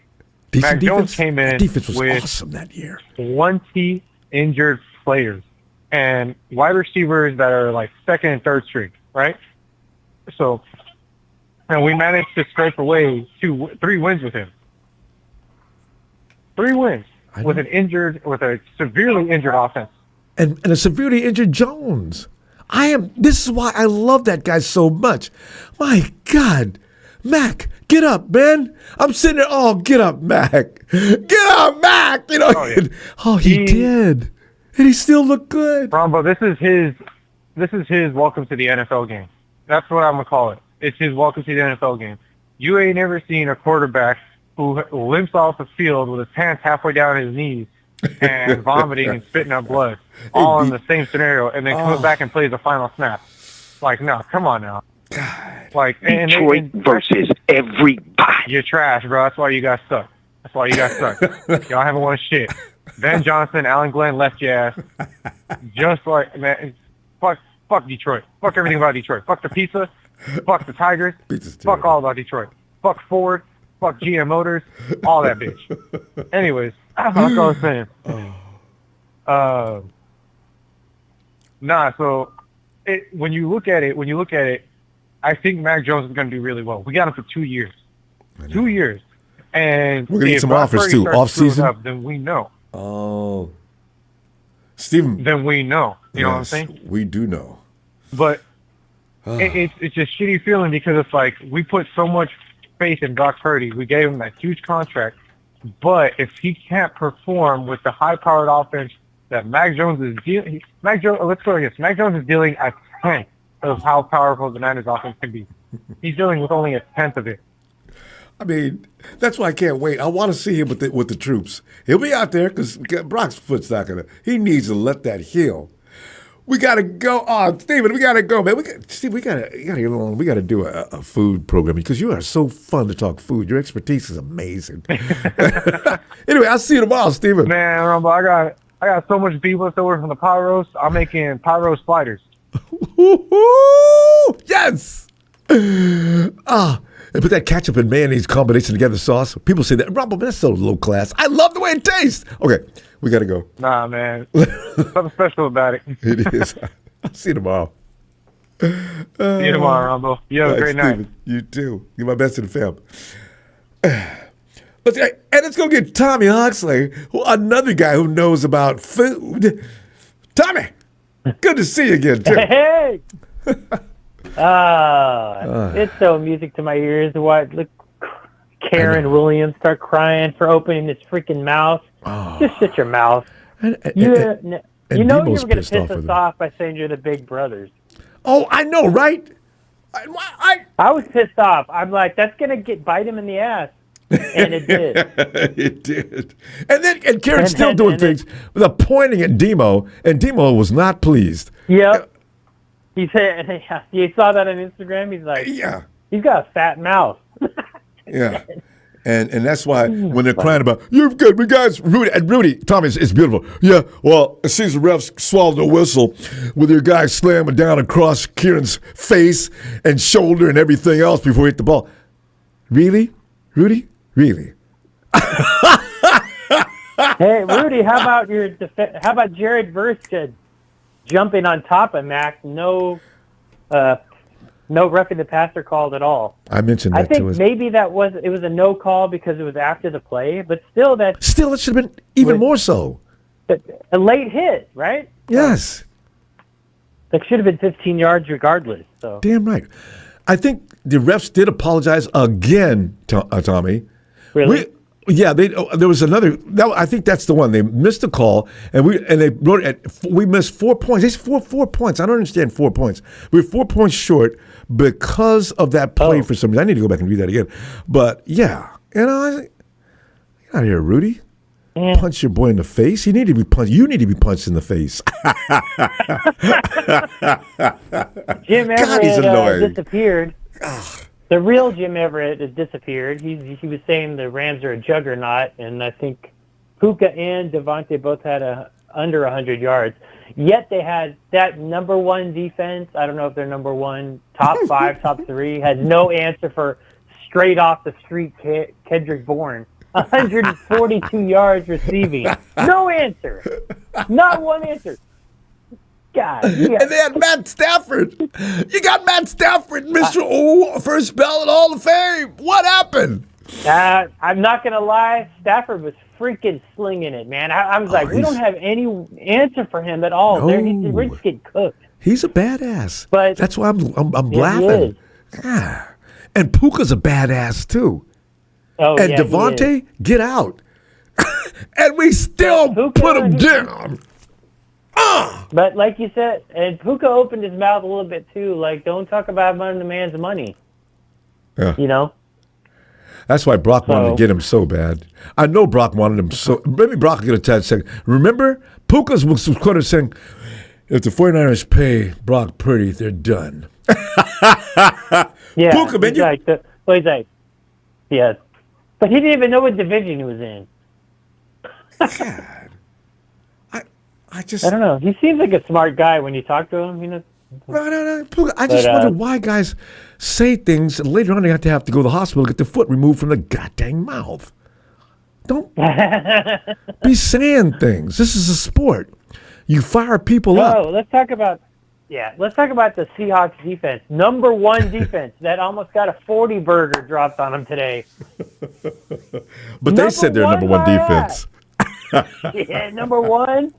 Mack Jones came in defense was with awesome that year. 20 injured players and wide receivers that are like second and third string, right? So, and we managed to scrape away 3 wins with him. 3 wins with a severely injured offense. And a severely injured Jones. This is why I love that guy so much. My God. Mac, get up, man. I'm sitting there, get up, Mac. Get up, Mac. You know, he did. And he still looked good. Ronbo, this is his welcome to the NFL game. That's what I'm going to call it. It's his welcome to the NFL game. You ain't never seen a quarterback who limps off the field with his pants halfway down his knees and vomiting and spitting up blood, all in the same scenario, and then comes back and plays the final snap. Like, no, come on now. God. Like, Detroit versus everybody. You're trash, bro. That's why you got stuck. Y'all haven't won shit. Ben Johnson, Alan Glenn left your ass. Just like, man, fuck Detroit. Fuck everything about Detroit. Fuck the pizza. Fuck the Tigers. Fuck all about Detroit. Fuck Ford. Fuck GM Motors. All that bitch. Anyways, that's what I was saying. So when you look at it, I think Mack Jones is going to do really well. We got him for 2 years. 2 years. And we're going to get some offers too. Off season? Then we know. Oh. Steven. Then we know. You know what I'm saying? We do know. But it's a shitty feeling because it's like we put so much faith in Brock Purdy. We gave him that huge contract. But if he can't perform with the high-powered offense that Mack Jones is dealing, let's go like this. Mack Jones is dealing a tenth of how powerful the Niners offense can be. He's dealing with only a tenth of it. I mean, that's why I can't wait. I want to see him with the troops. He'll be out there because Brock's foot's not gonna. He needs to let that heal. We gotta go. Oh, Steven, we gotta go, man. We gotta do a food program because you are so fun to talk food. Your expertise is amazing. Anyway, I'll see you tomorrow, Steven. Man, Rumble, I got so much beef left over from the pot roast. I'm making pot roast sliders. Yes. They put that ketchup and mayonnaise combination together sauce. People say that, Ronbo, that's so low class. I love the way it tastes. Okay, we got to go. Nah, man. Something special about it. It is. I'll see you tomorrow. See you tomorrow, Ronbo. You have a great night. You too. You're my best in the fam. Let's go get Tommy Huxley, another guy who knows about food. Tommy, good to see you again, too. Hey! It's so music to my ears to watch Karen Williams start crying for opening his freaking mouth. Just shut your mouth. You know you were going to piss us off by saying you're the big brothers. Oh, I know, right? I was pissed off. I'm like, that's going to bite him in the ass. And it did. It did. And Karen's still doing things without pointing at Demo, and Demo was not pleased. Yep. He said, you saw that on Instagram? He's like, yeah. He's got a fat mouth. Yeah. And that's why when they're crying about, you've got me guys, Rudy, Tommy, it's beautiful. Yeah, well, it seems the refs swallowed the whistle with your guy slamming down across Kieran's face and shoulder and everything else before he hit the ball. Really? Rudy? Really? Hey, Rudy, how about Jared Verse jumping on top of Mac? No roughing the passer called at all. I mentioned that. I think maybe it was a no call because it was after the play, but still it should have been even more so. A late hit, right? Yes. That should have been 15 yards regardless. So damn right. I think the refs did apologize again, Tommy. Really? There was another. I think that's the one. They missed the call, and they wrote it. We missed 4 points. They said 4 points. I don't understand 4 points. We were 4 points short because of that play for some reason. I need to go back and read that again. But yeah, get out of here, Rudy. Punch your boy in the face. You need to be punched. You need to be punched in the face. Jim Everett disappeared. The real Jim Everett has disappeared. He was saying the Rams are a juggernaut, and I think Puka and Devontae both had under 100 yards. Yet they had that number one defense. I don't know if they're number one, top 5, top 3. Had no answer for straight off the street Kendrick Bourne. 142 yards receiving. No answer. Not one answer. God. Yeah. And they had Matt Stafford. You got Matt Stafford, Mr. First ballot Hall of Fame. What happened? I'm not going to lie. Stafford was freaking slinging it, man. I was like, we don't have any answer for him at all. No. We're just getting cooked. He's a badass. But that's why I'm laughing. And Puka's a badass, too. Oh, and Devontae, get out. And we still put him down. But like you said, and Puka opened his mouth a little bit too. Like, don't talk about the man's money. Yeah. You know? That's why Brock wanted to get him so bad. I know Brock wanted him so. Maybe Brock will get a tad second. Remember, Puka's was quoted saying, if the 49ers pay Brock Purdy, they're done. Yeah. Puka, man. He's like, yes. But he didn't even know what division he was in. God. I don't know. He seems like a smart guy when you talk to him. You know. No. I just wonder why guys say things and later on they have to go to the hospital to get their foot removed from the goddamn mouth. Don't be saying things. This is a sport. You fire people up. Let's talk about the Seahawks defense. Number one defense that almost got a 40 burger dropped on them today. But they said they're number one defense. Yeah, number one.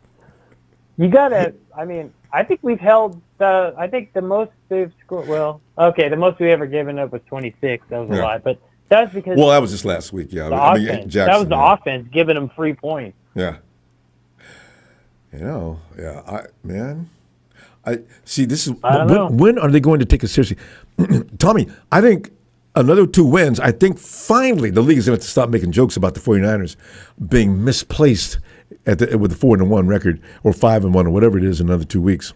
You gotta. I mean, I think we've held the most they've scored. Well, okay, the most we ever given up was 26. That was a lot, but that's because. Well, that was just last week. Yeah, offense. That was the offense giving them 3 points. Yeah. I see. This is when are they going to take it seriously, Tommy? I think another 2 wins. I think finally the league is going to stop making jokes about the 49ers being misplaced with the 4-1 record or 5-1 or whatever it is in another 2 weeks.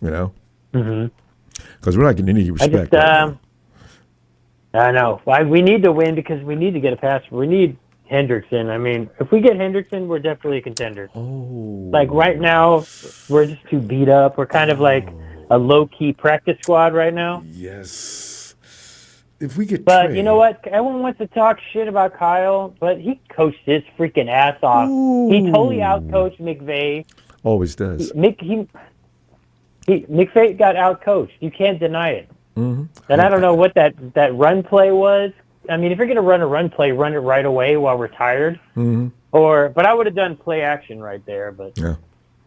You know, because we're not getting any respect. I know. We need to win because we need to get a pass. We need Hendrickson. I mean, if we get Hendrickson, we're definitely a contender. Like right now, we're just too beat up. We're kind of like a low-key practice squad right now. Yes. if we get But Trey, you know what? Everyone wants to talk shit about Kyle, but he coached his freaking ass off. Ooh. He totally outcoached McVay. Always does. McVay got outcoached. You can't deny it. Mm-hmm. And I don't know what that run play was. I mean, if you're going to run a run play, run it right away while we're tired. Mm-hmm. But I would have done play action right there. But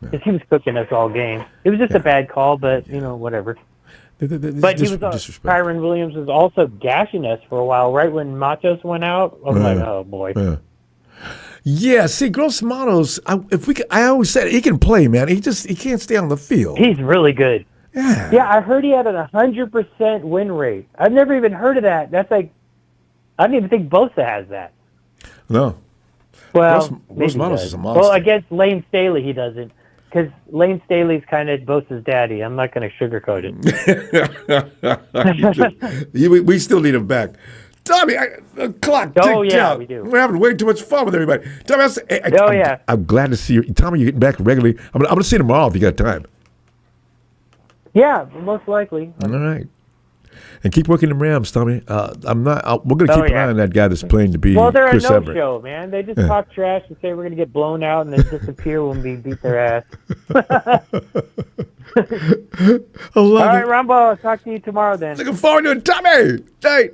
because he was cooking us all game, it was just a bad call. But whatever. But he was Kyron Williams was also gashing us for a while, right when Matos went out. I'm like, oh boy. Yeah, see, Gross Matos. I always said he can play, man. He can't stay on the field. He's really good. Yeah, I heard he had an 100% win rate. I've never even heard of that. That's like, I don't even think Bosa has that. No. Well, Gross Matos is a monster. Well, against Lane Staley, he doesn't. Because Lane Staley's kind of Bosa's daddy. I'm not going to sugarcoat it. We still need him back. Tommy, clock ticked out. We do. We're having way too much fun with everybody. Tommy, I'm glad to see you. Tommy, you're getting back regularly. I'm going to see you tomorrow if you got time. Yeah, most likely. All right. And keep working the Rams, Tommy. We're going to keep an eye on that guy that's playing to be they're Chris a no Everett. show, man. They just talk trash and say we're going to get blown out and then disappear when we beat their ass. All right, Ronbo, I'll talk to you tomorrow then. Looking forward to it, Tommy. Night.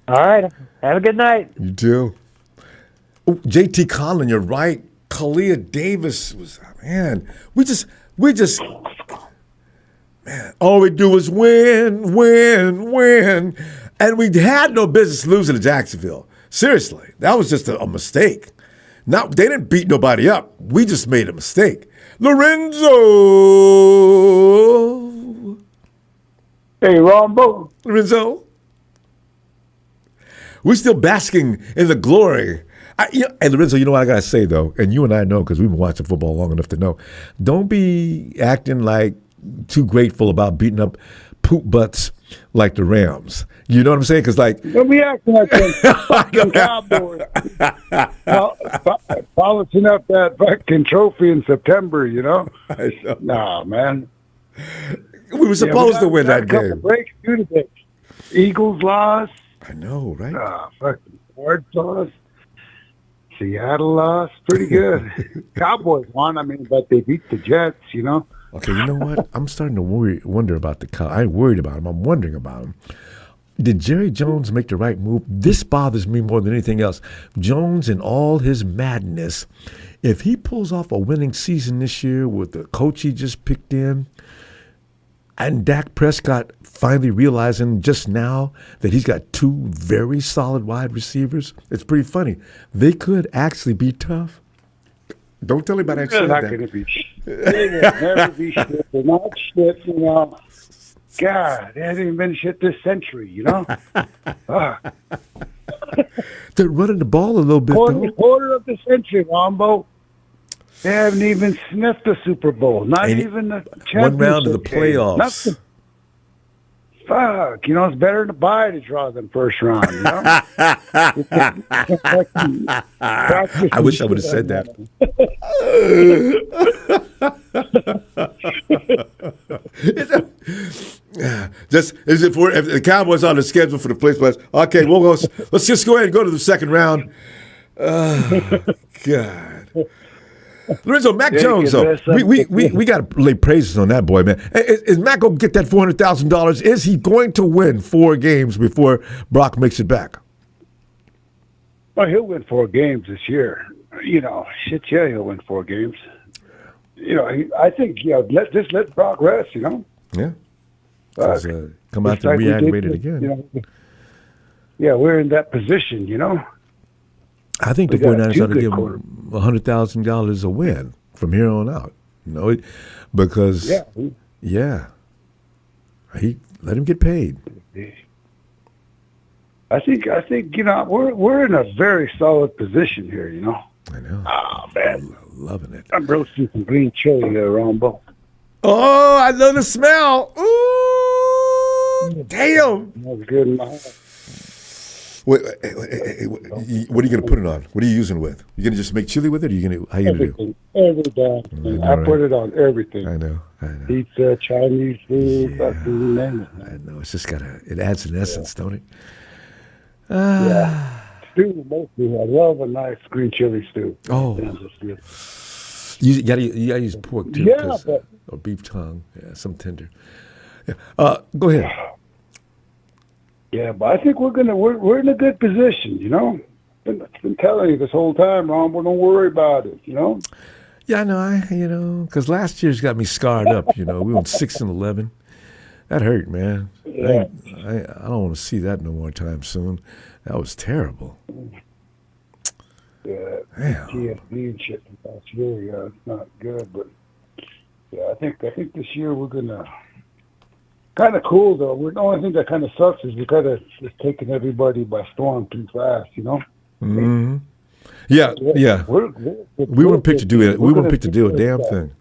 All right. Have a good night. You too. Oh, JT Conlon, you're right. Kalia Davis was, man, we just, man, all we do is win. And we had no business losing to Jacksonville. Seriously, that was just a mistake. They didn't beat nobody up. We just made a mistake. Lorenzo. Hey, Ronbo. Lorenzo. We're still basking in the glory. Hey, Lorenzo, you know what I got to say, though, and you and I know because we've been watching football long enough to know, don't be acting like too grateful about beating up poop butts like the Rams. You know what I'm saying? Because, like... Don't be acting like the fucking Cowboys. Polishing up that fucking trophy in September, you know? I know. Nah, man. We were supposed to win that game. Breaks today. Eagles lost. I know, right? Fucking Cards lost. Seattle lost. Pretty good. Cowboys won, but they beat the Jets, you know? Okay, you know what? I'm starting to wonder about the Cowboys. I ain't worried about them. I'm wondering about them. Did Jerry Jones make the right move? This bothers me more than anything else. Jones and all his madness, if he pulls off a winning season this year with the coach he just picked in, and Dak Prescott finally realizing just now that he's got two very solid wide receivers, it's pretty funny. They could actually be tough. Don't tell anybody I said not that. Going to be shit. They will never be shit. They're not shit, you know. God, they haven't even been shit this century, you know. They're running the ball a little bit, quarter of the century, Lambo. They haven't even sniffed the Super Bowl. Not even the championship. One round of the playoffs. Nothing. Fuck, it's better to buy to draw than first round, you know? I wish I would have said that. Just as if the Cowboys on the schedule for the playoffs. Okay, let's just go ahead and go to the second round. God. Lorenzo, Mack Jones, though, we got to lay praises on that boy, man. Is Mack going to get that $400,000? Is he going to win 4 games before Brock makes it back? Well, he'll win 4 games this year. He'll win 4 games. I think, just let Brock rest, you know? Yeah. Come out to reactivate it again. We're in that position, you know? I think the 49ers ought to give him $100,000 a win from here on out. Because he let him get paid. I think we're in a very solid position here. You know. I know. Oh man, I'm loving it. I'm roasting some green chili there, Ronbo. Oh, I love the smell. Ooh, damn. That's good in my house. Wait, what are you going to put it on? What are you using it with? You going to just make chili with it? Or how you going to do? Every day. I put it on everything. I know. Pizza, Chinese food, fucking name it. I know. It's just it adds an essence, don't it? Yeah. Stew mostly. I love a nice green chili stew. Oh. Yeah, that's good. You gotta use pork too, Yeah, or beef tongue. Yeah, some tender. Yeah. Go ahead. Yeah, but I think we're in a good position, you know. Been telling you this whole time, Ronbo, don't worry about it, you know. Yeah, I know, because last year's got me scarred up. We went 6-11. That hurt, man. Yeah. I don't want to see that no more time soon. That was terrible. Yeah, Damn. TSB shit last year, yeah, it's not good, but yeah, I think this year we're gonna kind of cool though. The only thing that kind of sucks is we kind of just taking everybody by storm too fast, you know. Mm-hmm. Yeah. We weren't picked to do it. We weren't picked to do a damn thing.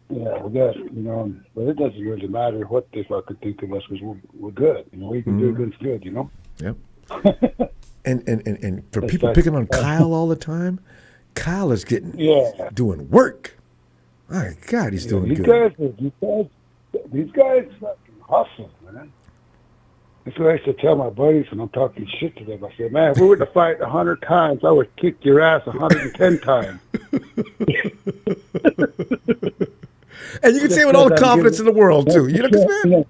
Yeah, we got, but it doesn't really matter what they fucking think of us because we're good. We can do good, good, you know. Yep. and for people picking on Kyle all the time, Kyle is doing work. My God, he's doing good. These guys fucking hustle, man. That's what I used to tell my buddies when I'm talking shit to them. I said, man, if we were to fight 100 times, I would kick your ass 110 times. And you can say it with all the confidence in the world, too. You know,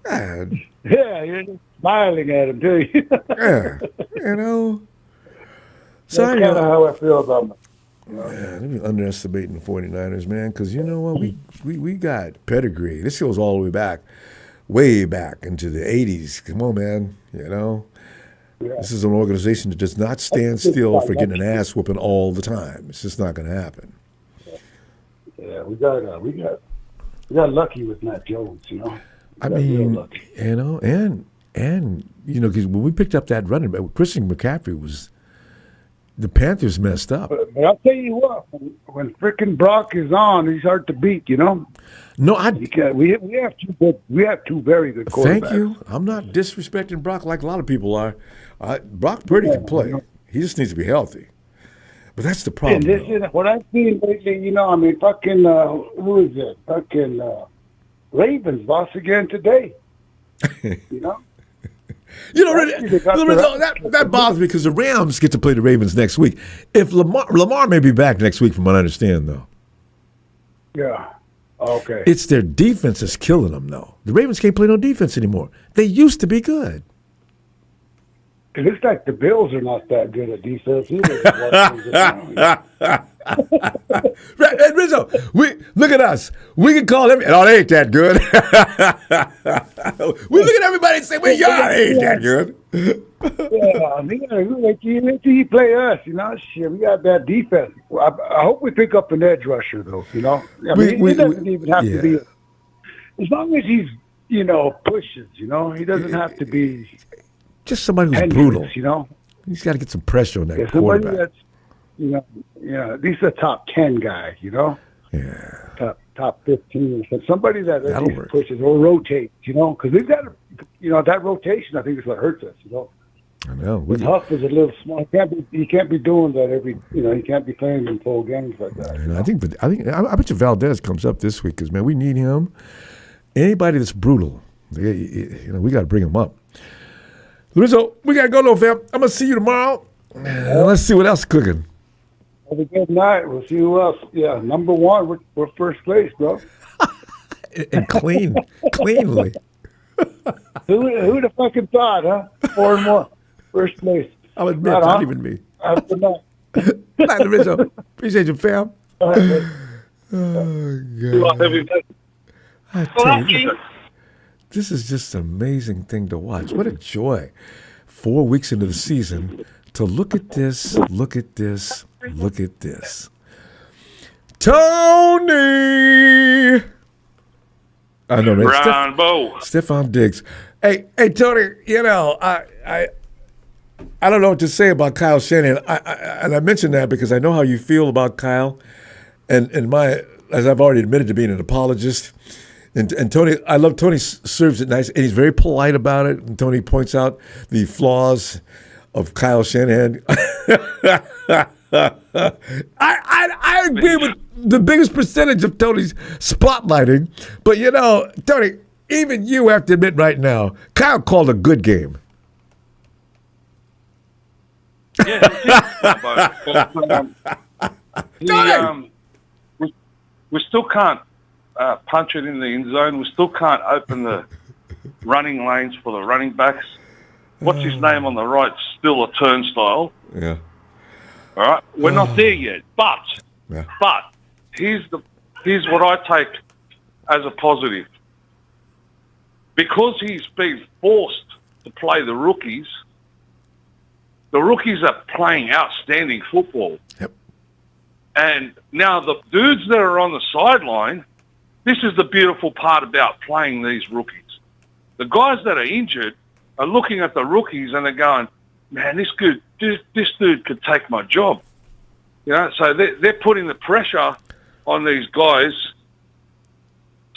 man. Yeah, you're just smiling at him, too. Yeah, So that's kind of how I feel about myself. Man, they're underestimating the 49ers, man, because you know what? We got pedigree. This goes all the way back into the 80s. Come on, man, Yeah. This is an organization that does not stand still for getting an ass whooping all the time. It's just not going to happen. Yeah, we got lucky with Mack Jones, I mean, because when we picked up that running back, Christian McCaffrey was. The Panthers messed up. But I'll tell you what, when frickin' Brock is on, he's hard to beat, No, we have two very good quarterbacks. Thank you. I'm not disrespecting Brock like a lot of people are. Brock Purdy can play. He just needs to be healthy. But that's the problem. And what I've seen lately, fucking who is it? Fucking Ravens lost again today. That bothers me because the Rams get to play the Ravens next week. If Lamar may be back next week, from what I understand, though. Yeah. Okay. It's their defense that's killing them, though. The Ravens can't play no defense anymore. They used to be good. It looks like the Bills are not that good at defense either. Hey, Rizzo, look at us. We can call them. Oh, they ain't that good. We look at everybody and say, "Well, y'all ain't that good." Wait till you play us. Shit, we got that defense. I hope we pick up an edge rusher, though. He doesn't even have to be. As long as he's, pushes. He doesn't have to be. Just somebody who's brutal. He's got to get some pressure on that quarterback. He's a top 10 guy, Yeah. Top 15. Somebody that pushes or rotates, because we've got, that rotation, I think is what hurts us, I know. Huff is a little small. He can't be doing that he can't be playing in full games like that. And I bet you Valdez comes up this week because, man, we need him. Anybody that's brutal, we got to bring him up. Rizzo, we got to go, though, fam. I'm going to see you tomorrow. Let's see what else is cooking. Have a good night. We'll see who else. Yeah, number one, we're first place, bro. And cleanly. Who'd have fucking thought, huh? 4-1. First place. I'll admit, not even me. Have a good night. Night, Rizzo. Appreciate you, fam. All right, Oh, God. I tell you, this is just an amazing thing to watch. What a joy. 4 weeks into the season to look at this. Tony! I know, man. Ronbo. Stephon Diggs. Hey, Tony, I don't know what to say about Kyle Shanahan. And I mention that because I know how you feel about Kyle. And as I've already admitted to being an apologist. And Tony, I love Tony serves it nice, and he's very polite about it. And Tony points out the flaws of Kyle Shanahan. I agree with the biggest percentage of Tony's spotlighting. But, Tony, even you have to admit right now, Kyle called a good game. We still can't punch it in the end zone. We still can't open the running lanes for the running backs. What's his name on the right? Still a turnstile. Yeah. All right. We're not there yet. But here's what I take as a positive. Because he's been forced to play the rookies are playing outstanding football. Yep. And now the dudes that are on the sideline, this is the beautiful part about playing these rookies. The guys that are injured are looking at the rookies and they're going, man, this dude could take my job. You know, so they're putting the pressure on these guys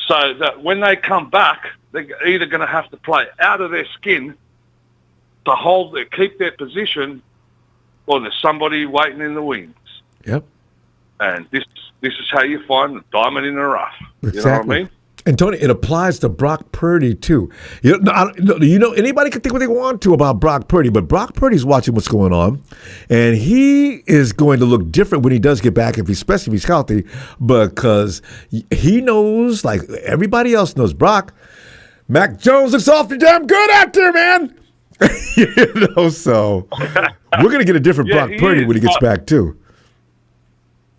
so that when they come back, they're either going to have to play out of their skin to keep their position, or there's somebody waiting in the wings. Yep. And this is how you find the diamond in the rough. Exactly. You know what I mean? And Tony, it applies to Brock Purdy too. Anybody can think what they want to about Brock Purdy, but Brock Purdy's watching what's going on, and he is going to look different when he does get back, especially if he's healthy, because he knows, like everybody else knows, Mack Jones looks awfully damn good out there, man. So we're gonna get a different Brock Purdy when he gets back too.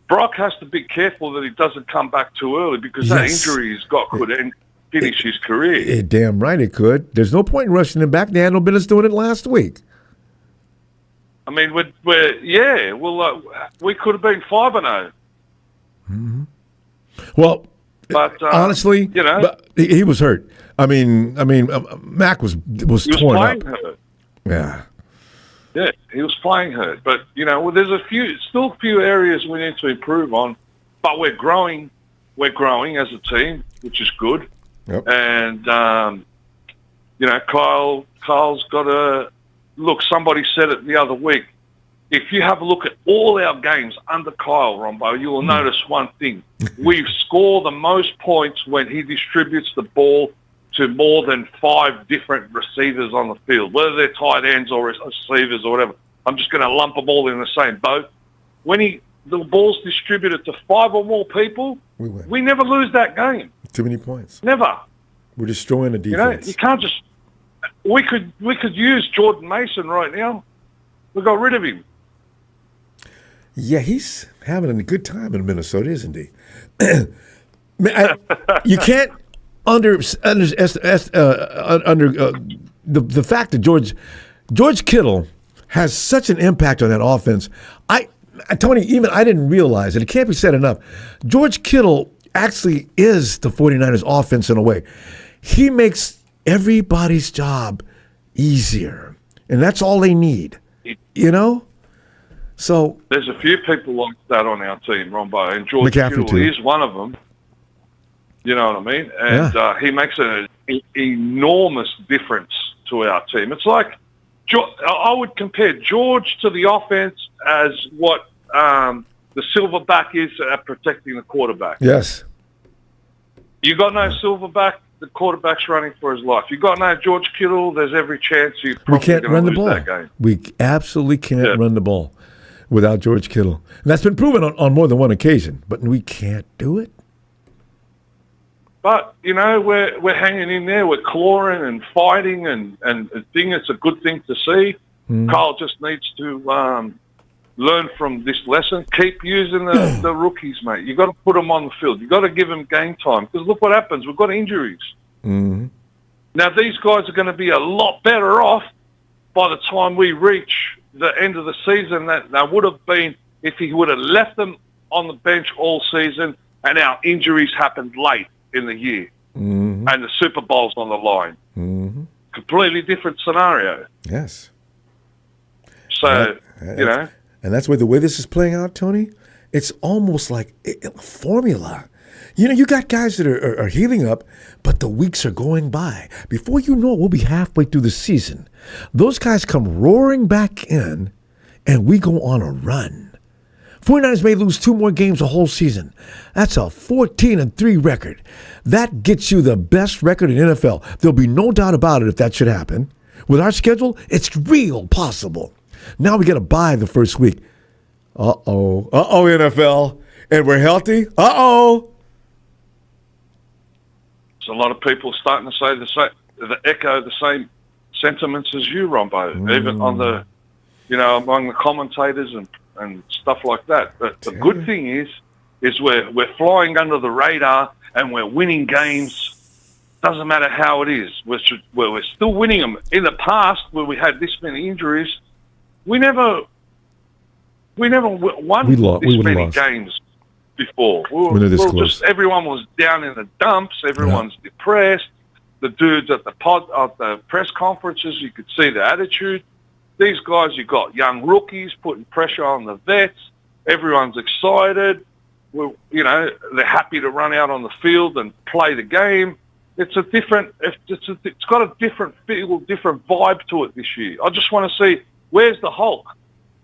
Brock has to be careful that he doesn't come back too early because that injury he's got could finish his career. Damn right it could. There's no point in rushing him back. They had no business doing it last week. I mean, we could have been 5-0. Mm-hmm. Well, but honestly, he was hurt. I mean, Mac was torn up. Hurt. Yeah. Yeah, he was playing hurt, but there's still a few areas we need to improve on, but we're growing as a team, which is good. Yep. And Kyle's got to look. Somebody said it the other week. If you have a look at all our games under Kyle, Ronbo, you will notice one thing: we score the most points when he distributes the ball to more than 5 different receivers on the field, whether they're tight ends or receivers or whatever. I'm just going to lump them all in the same boat. When the ball's distributed to 5 or more people, we never lose that game. Too many points. Never. We're destroying the defense. You can't just. We could use Jordan Mason right now. We got rid of him. Yeah, he's having a good time in Minnesota, isn't he? You can't the fact that George Kittle has such an impact on that offense. Tony, even I didn't realize it. It can't be said enough. George Kittle actually is the 49ers offense in a way. He makes everybody's job easier, and that's all they need. So there's a few people like that on our team, Ronbo, and George McCaffrey Kittle is one of them. You know what I mean? And he makes an enormous difference to our team. It's like I would compare George to the offense as what the silverback is at protecting the quarterback. Yes. You got no silverback, the quarterback's running for his life. You got no George Kittle, there's every chance you're probably going to lose that game. We absolutely can't run the ball without George Kittle. And that's been proven on more than one occasion, but we can't do it. But, we're hanging in there. We're clawing and fighting and thing. It's a good thing to see. Kyle just needs to learn from this lesson. Keep using the rookies, mate. You've got to put them on the field. You've got to give them game time. Because look what happens. We've got injuries. Mm-hmm. Now, these guys are going to be a lot better off by the time we reach the end of the season than they would have been if he would have left them on the bench all season and our injuries happened late in the year, and the Super Bowl's on the line. Mm-hmm. Completely different scenario. Yes. So, and that's where the way this is playing out, Tony, it's almost like a formula. You got guys that are healing up, but the weeks are going by. Before you know it, we'll be halfway through the season. Those guys come roaring back in, and we go on a run. 49ers may lose 2 more games a whole season. That's a 14-3 record. That gets you the best record in NFL. There'll be no doubt about it if that should happen. With our schedule, it's real possible. Now we got to bye the first week. Uh-oh, NFL. And we're healthy? Uh-oh. So a lot of people starting to say echo the same sentiments as you, Ronbo, even on the, among the commentators and stuff like that. But the good thing is we're flying under the radar and we're winning games. Doesn't matter how it is. We're still winning them. In the past, where we had this many injuries, we never won this many games before. Everyone was down in the dumps. Everyone's depressed. The dudes at the press conferences, you could see the attitude. These guys, you got young rookies putting pressure on the vets. Everyone's excited. They're happy to run out on the field and play the game. It's got a different feel, different vibe to it this year. I just want to see, where's the Hulk?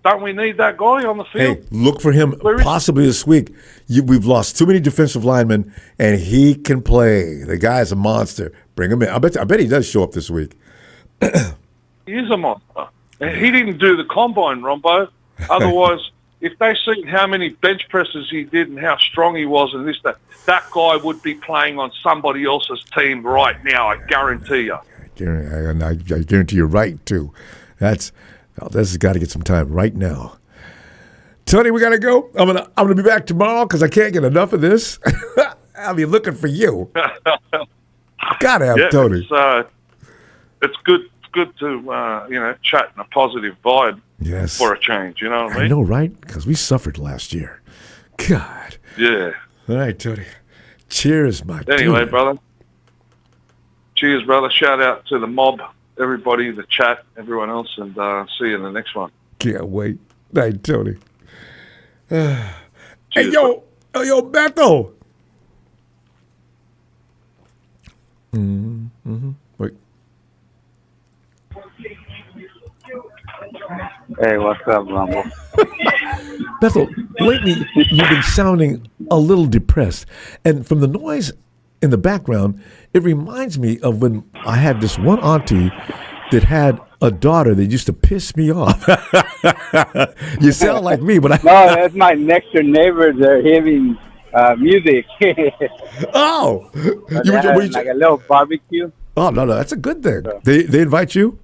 Don't we need that guy on the field? Hey, look for him possibly this week. We've lost too many defensive linemen, and he can play. The guy's a monster. Bring him in. I bet he does show up this week. He is a monster. And he didn't do the combine, Rombo. Otherwise, if they seen how many bench presses he did and how strong he was and that guy would be playing on somebody else's team right now, I guarantee you. I guarantee you're right, too. This has got to get some time right now. Tony, we got to go. I'm gonna be back tomorrow because I can't get enough of this. I'll be looking for you. Got to have Tony. It's good. Good to chat in a positive vibe for a change. You know what I mean? I know, right? Because we suffered last year. God. Yeah. All right, Tony. Cheers, Anyway, brother. Cheers, brother. Shout out to the mob, everybody, the chat, everyone else, and see you in the next one. Can't wait. Night, Tony. Hey, yo, Beto. Mm-hmm. Wait. Hey, what's up, Ronbo? Bethel, lately you've been sounding a little depressed. And from the noise in the background, it reminds me of when I had this one auntie that had a daughter that used to piss me off. You sound like me, but No, that's my next door neighbors. They're having music. Oh! Like a little barbecue. Oh, no, that's a good thing. So. They invite you?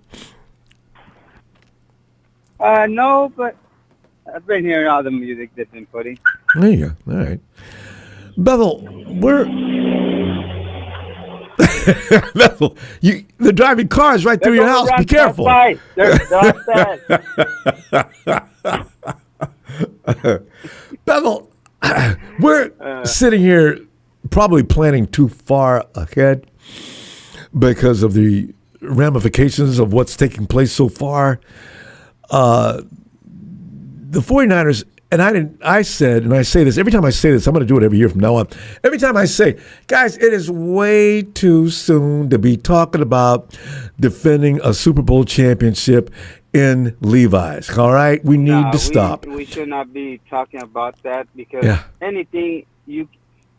No, but I've been hearing all the music that's been putting. There you go. All right. Bethel, Bethel, they're driving cars right through your house. Be careful. Bethel, we're sitting here probably planning too far ahead because of the ramifications of what's taking place so far. The 49ers, and I said, and I say this, every time I say this, I'm going to do it every year from now on. Every time I say, guys, it is way too soon to be talking about defending a Super Bowl championship in Levi's. All right? We need to stop. We should not be talking about that because anything, you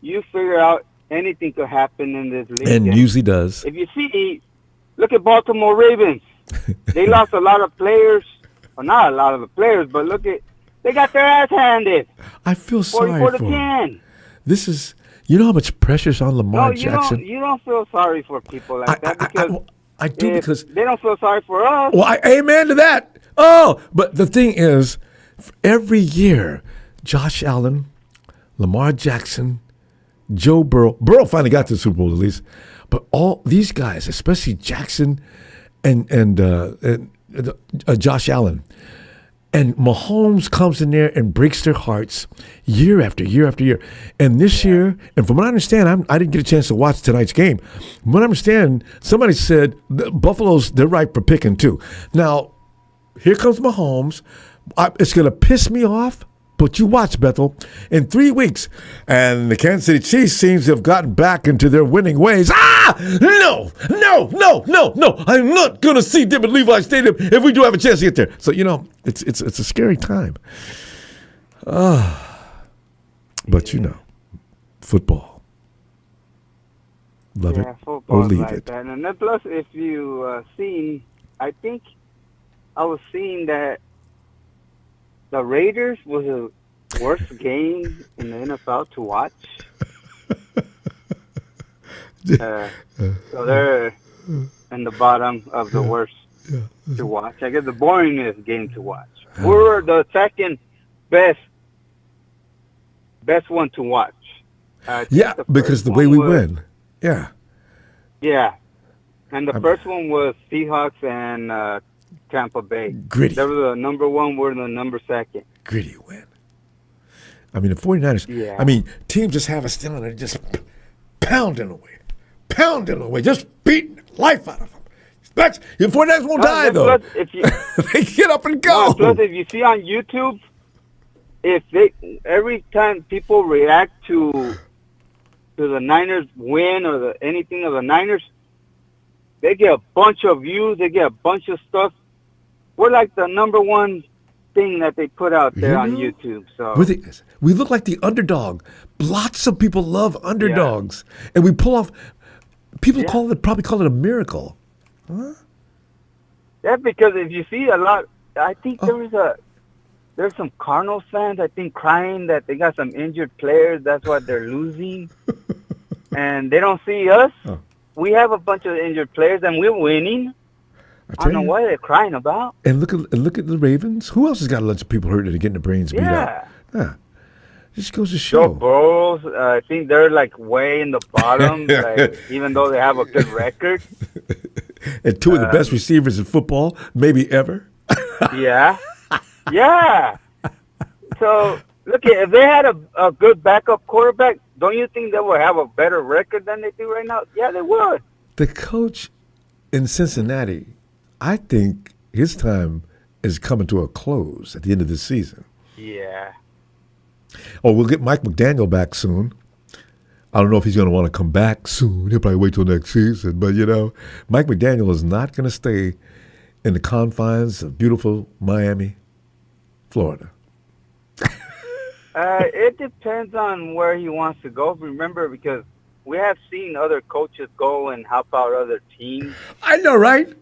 figure out anything could happen in this league. And usually does. If you see, look at Baltimore Ravens. They lost a lot of players. Well, not a lot of the players, but they got their ass handed. I feel sorry for them. This is, you know how much pressure's on Lamar Jackson? You don't feel sorry for people like that because I do because they don't feel sorry for us. Well, amen to that. Oh, but the thing is, every year, Josh Allen, Lamar Jackson, Joe Burrow finally got to the Super Bowl at least, but all these guys, especially Jackson and Josh Allen. And Mahomes comes in there and breaks their hearts year after year after year. And this year, and from what I understand, I didn't get a chance to watch tonight's game. From what I understand, somebody said Buffalo's, they're ripe for picking too. Now, here comes Mahomes. It's going to piss me off. But you watch, Bethel, in 3 weeks, and the Kansas City Chiefs seems to have gotten back into their winning ways. No. I'm not going to see them at Levi Stadium if we do have a chance to get there. So, it's a scary time. But, football. Love it or leave like it. And then plus, if you seen, I think I was seeing that the Raiders was the worst game in the NFL to watch. So they're in the bottom of the worst to watch. I guess the boringest game to watch. We were the second best one to watch. Because the way we win. Yeah. Yeah. And the first one was Seahawks and Tampa Bay. Gritty. They were the number one. We're the number second. Gritty win. I mean, the 49ers, Yeah. I mean, teams just have us still and they're just pounding away, just beating the life out of them. The 49ers won't die, though. If you, they get up and go. No, plus, if you see on YouTube, every time people react to the Niners win or anything of the Niners, they get a bunch of views. They get a bunch of stuff. We're like the number one thing that they put out there on YouTube. So we look like the underdog. Lots of people love underdogs, and we pull off. People probably call it a miracle. Huh? Yeah, because if you see a lot, I think there's some Cardinals fans, I think, crying that they got some injured players. That's why they're losing. And they don't see us. Oh. We have a bunch of injured players, and we're winning. I don't know what they're crying about. And look at the Ravens. Who else has got a bunch of people hurt and getting their brains beat out? Yeah. Just goes to show. Joe Burrows, I think they're like way in the bottom, even though they have a good record. And two of the best receivers in football, maybe ever. Yeah. So, look, if they had a good backup quarterback, don't you think they would have a better record than they do right now? Yeah, they would. The coach in Cincinnati, I think his time is coming to a close at the end of this season. Yeah. Oh, we'll get Mike McDaniel back soon. I don't know if he's going to want to come back soon. He'll probably wait till next season. But, Mike McDaniel is not going to stay in the confines of beautiful Miami, Florida. It depends on where he wants to go. Remember, because we have seen other coaches go and help out other teams. I know, right?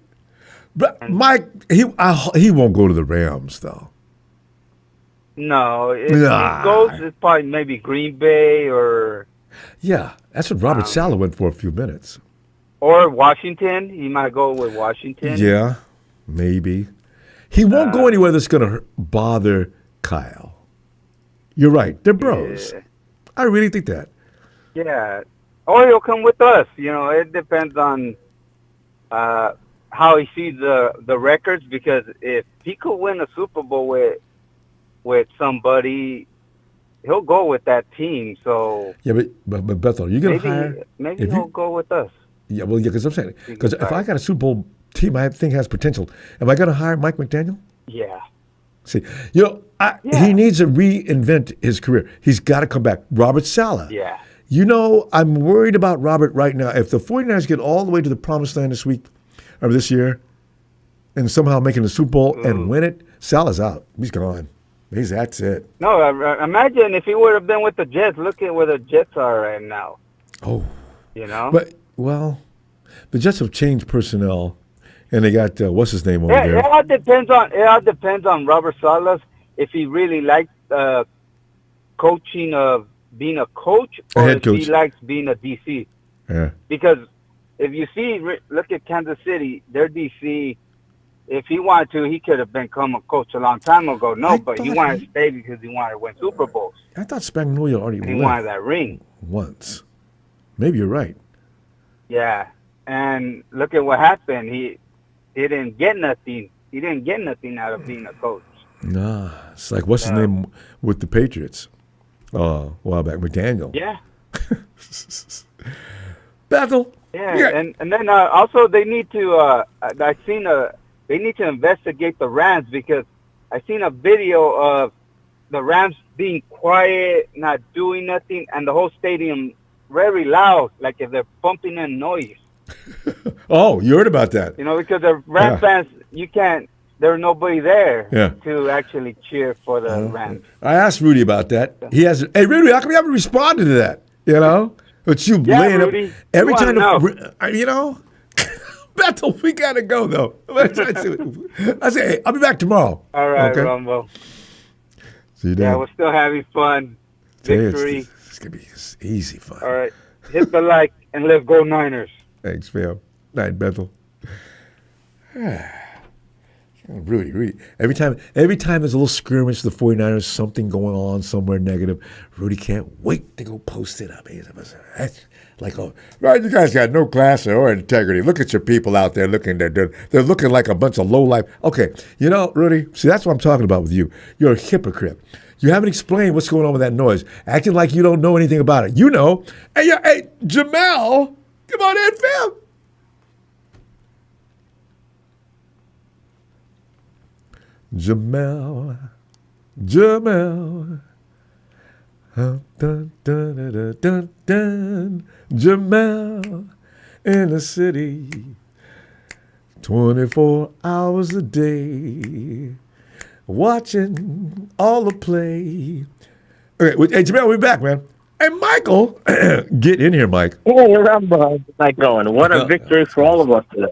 But Mike, he won't go to the Rams, though. No, if he goes, it's probably maybe Green Bay or... Yeah, that's what Robert Saleh went for a few minutes. Or Washington. He might go with Washington. Yeah, maybe. He won't go anywhere that's going to bother Kyle. You're right. They're bros. Yeah. I really think that. Yeah. Or he'll come with us. It depends on how he sees the records, because if he could win a Super Bowl with somebody, he'll go with that team. So yeah, but Bethel, you're gonna hire. Maybe he'll go with us. Yeah, well, yeah, because I'm saying, because if I got a Super Bowl team I think has potential, am I gonna hire Mike McDaniel? Yeah. See, he needs to reinvent his career. He's got to come back. Robert Saleh. Yeah. I'm worried about Robert right now. If the 49ers get all the way to the promised land this week or this year, and somehow making the Super Bowl and win it, Saleh's out. He's gone. That's it. No, imagine if he would have been with the Jets. Look at where the Jets are right now. Oh. But, the Jets have changed personnel, and they got, what's his name over there? It all depends on Robert Saleh, if he really likes coaching of being a coach, or if he likes being a DC. Yeah. Because if you see, look at Kansas City, their DC, if he wanted to, he could have become a coach a long time ago. But he wanted to stay because he wanted to win Super Bowls. I thought Spagnuolo already won. He wanted that ring. Once. Maybe you're right. Yeah. And look at what happened. He didn't get nothing. He didn't get nothing out of being a coach. Nah. It's like, what's his name with the Patriots? A while back, McDaniel. Yeah. Bethel. Yeah. And then also they need to, they need to investigate the Rams, because I seen a video of the Rams being quiet, not doing nothing, and the whole stadium very loud, like if they're pumping in noise. Oh, you heard about that? Because the Rams fans, there's nobody there to actually cheer for the Rams. I asked Rudy about that. He has. Hey, Rudy, how come you haven't responded to that? But you laying Rudy, up every time. Bethel, we gotta go though. I say, hey, I'll be back tomorrow. All right, okay? Ronbo. See you Yeah, then. we're still having fun. Victory. It's going to be easy fun. All right. Hit the like and let's go Niners. Thanks, Phil. Night, Bethel. Rudy. Every time there's a little skirmish with the 49ers, something going on somewhere negative, Rudy can't wait to go post it up. That's like, right, you guys got no class or integrity. Look at your people out there looking. They're looking like a bunch of lowlife. Okay, Rudy, see, that's what I'm talking about with you. You're a hypocrite. You haven't explained what's going on with that noise, acting like you don't know anything about it. You know. Hey, Jamal, come on in, fam. Jamal. Dun, dun, dun, dun, dun. Jamal in the city, 24 hours a day, watching all the play. Okay, hey, Jamal, we're back, man. Hey, Michael, get in here, Mike. Hey, Ronbo, how's the night going? What a victory for all of us today.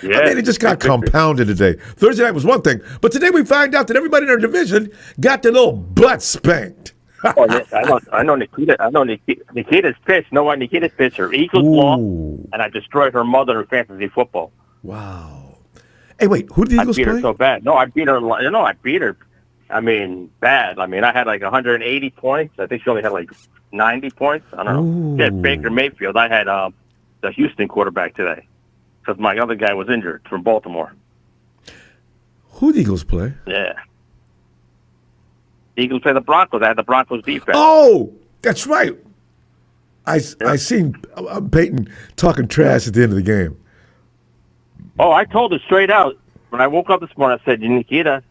Yeah, I mean, it just got compounded today. Thursday night was one thing, but today we find out that everybody in our division got their little butt spanked. Oh, yes, I know Nikita. I know Nikita's pitch. Know what Nikita's pitch? Her Eagles lost, and I destroyed her mother in fantasy football. Wow. Hey, wait, who did the Eagles play? I beat her so bad. No, I beat her. I beat her. I mean, bad. I mean, I had like 180 points. I think she only had like 90 points. I don't know. She had Baker Mayfield. I had the Houston quarterback today because my other guy was injured from Baltimore. Who did the Eagles play? Yeah. Eagles play the Broncos. I had the Broncos defense. Oh, that's right. I seen Peyton talking trash at the end of the game. Oh, I told her straight out. When I woke up this morning, I said, Nikita,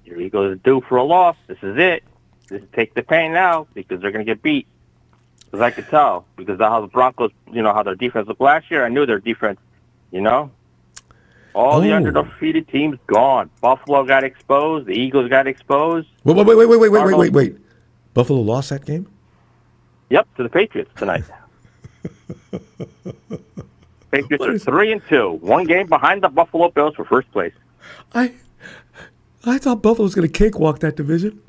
your Eagles are due for a loss. This is it. Just take the pain now because they're going to get beat. Because I could tell. Because how the Broncos, how their defense looked last year, I knew their defense, All the undefeated teams gone. Buffalo got exposed. The Eagles got exposed. Wait. Buffalo lost that game? Yep, to the Patriots tonight. Patriots are 3-2. One game behind the Buffalo Bills for first place. I thought Buffalo was going to cakewalk that division.